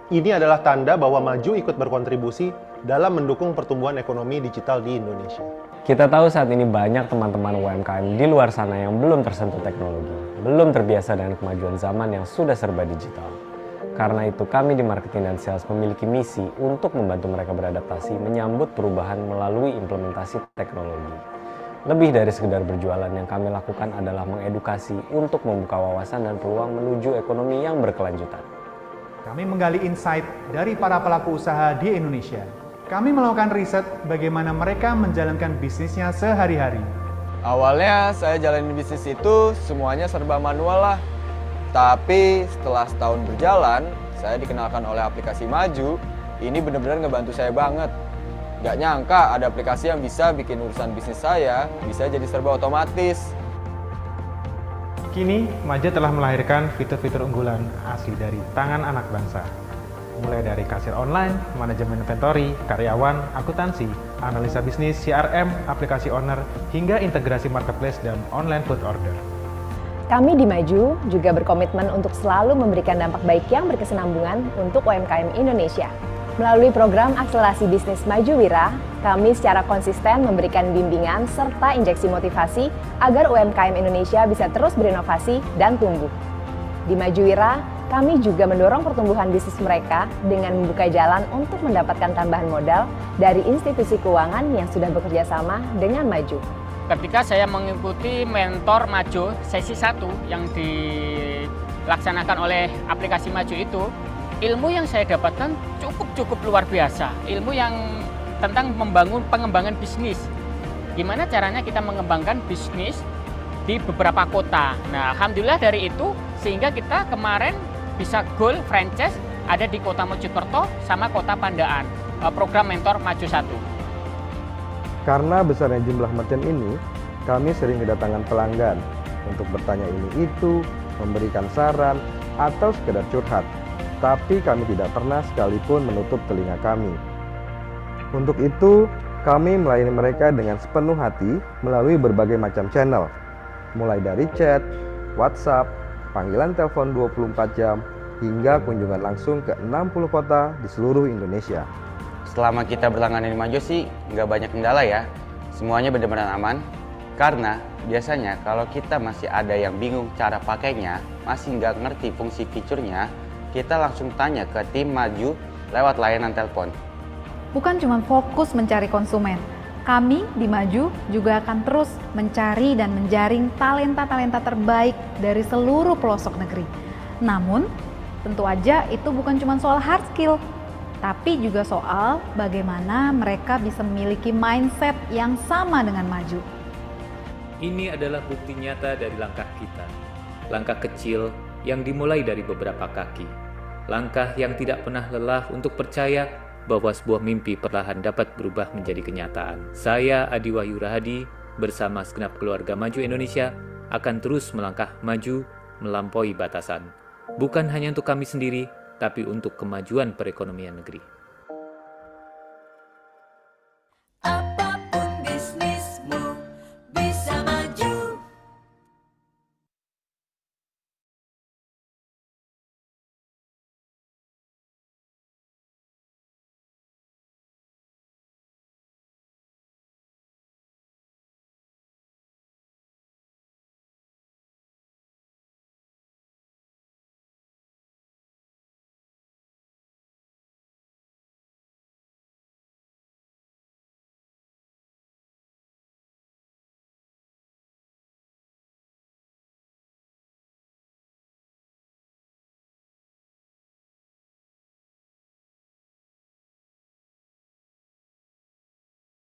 Ini adalah tanda bahwa Maju ikut berkontribusi dalam mendukung pertumbuhan ekonomi digital di Indonesia. Kita tahu saat ini banyak teman-teman UMKM di luar sana yang belum tersentuh teknologi, belum terbiasa dengan kemajuan zaman yang sudah serba digital. Karena itu kami di marketing dan sales memiliki misi untuk membantu mereka beradaptasi menyambut perubahan melalui implementasi teknologi. Lebih dari sekedar berjualan, yang kami lakukan adalah mengedukasi untuk membuka wawasan dan peluang menuju ekonomi yang berkelanjutan. Kami menggali insight dari para pelaku usaha di Indonesia. Kami melakukan riset bagaimana mereka menjalankan bisnisnya sehari-hari. Awalnya saya jalanin bisnis itu semuanya serba manual lah. Tapi setelah setahun berjalan, saya dikenalkan oleh aplikasi Maju. Ini benar-benar ngebantu saya banget. Gak nyangka ada aplikasi yang bisa bikin urusan bisnis saya bisa jadi serba otomatis. Kini, Maju telah melahirkan fitur-fitur unggulan asli dari tangan anak bangsa. Mulai dari kasir online, manajemen inventory, karyawan, akuntansi, analisa bisnis, CRM, aplikasi owner, hingga integrasi marketplace dan online food order. Kami di Maju juga berkomitmen untuk selalu memberikan dampak baik yang berkesinambungan untuk UMKM Indonesia. Melalui program akselerasi bisnis Maju Wira, kami secara konsisten memberikan bimbingan serta injeksi motivasi agar UMKM Indonesia bisa terus berinovasi dan tumbuh. Di Maju Wira, kami juga mendorong pertumbuhan bisnis mereka dengan membuka jalan untuk mendapatkan tambahan modal dari institusi keuangan yang sudah bekerja sama dengan Maju. Ketika saya mengikuti mentor Maju sesi 1 yang dilaksanakan oleh aplikasi Maju itu, ilmu yang saya dapatkan cukup luar biasa. Ilmu yang tentang pengembangan bisnis. Gimana caranya kita mengembangkan bisnis di beberapa kota. Nah, alhamdulillah dari itu sehingga kita kemarin bisa goal franchise ada di Kota Mojokerto sama Kota Pandaan. Program mentor Maju 1. Karena besarnya jumlah merchant ini, kami sering kedatangan pelanggan untuk bertanya ini itu, memberikan saran, atau sekedar curhat. Tapi kami tidak pernah sekalipun menutup telinga kami. Untuk itu, kami melayani mereka dengan sepenuh hati melalui berbagai macam channel, mulai dari chat, WhatsApp, panggilan telepon 24 jam, hingga kunjungan langsung ke 60 kota di seluruh Indonesia. Selama kita berlangganan di Maju sih nggak banyak kendala ya, semuanya benar-benar aman. Karena biasanya kalau kita masih ada yang bingung cara pakainya, masih nggak ngerti fungsi fiturnya, kita langsung tanya ke tim Maju lewat layanan telepon. Bukan cuma fokus mencari konsumen, kami di Maju juga akan terus mencari dan menjaring talenta-talenta terbaik dari seluruh pelosok negeri. Namun, tentu aja itu bukan cuma soal hard skill, tapi juga soal bagaimana mereka bisa memiliki mindset yang sama dengan Maju. Ini adalah bukti nyata dari langkah kita. Langkah kecil yang dimulai dari beberapa kaki. Langkah yang tidak pernah lelah untuk percaya bahwa sebuah mimpi perlahan dapat berubah menjadi kenyataan. Saya Adi Wahyu Rahadi bersama segenap keluarga Maju Indonesia akan terus melangkah maju melampaui batasan. Bukan hanya untuk kami sendiri, tapi untuk kemajuan perekonomian negeri.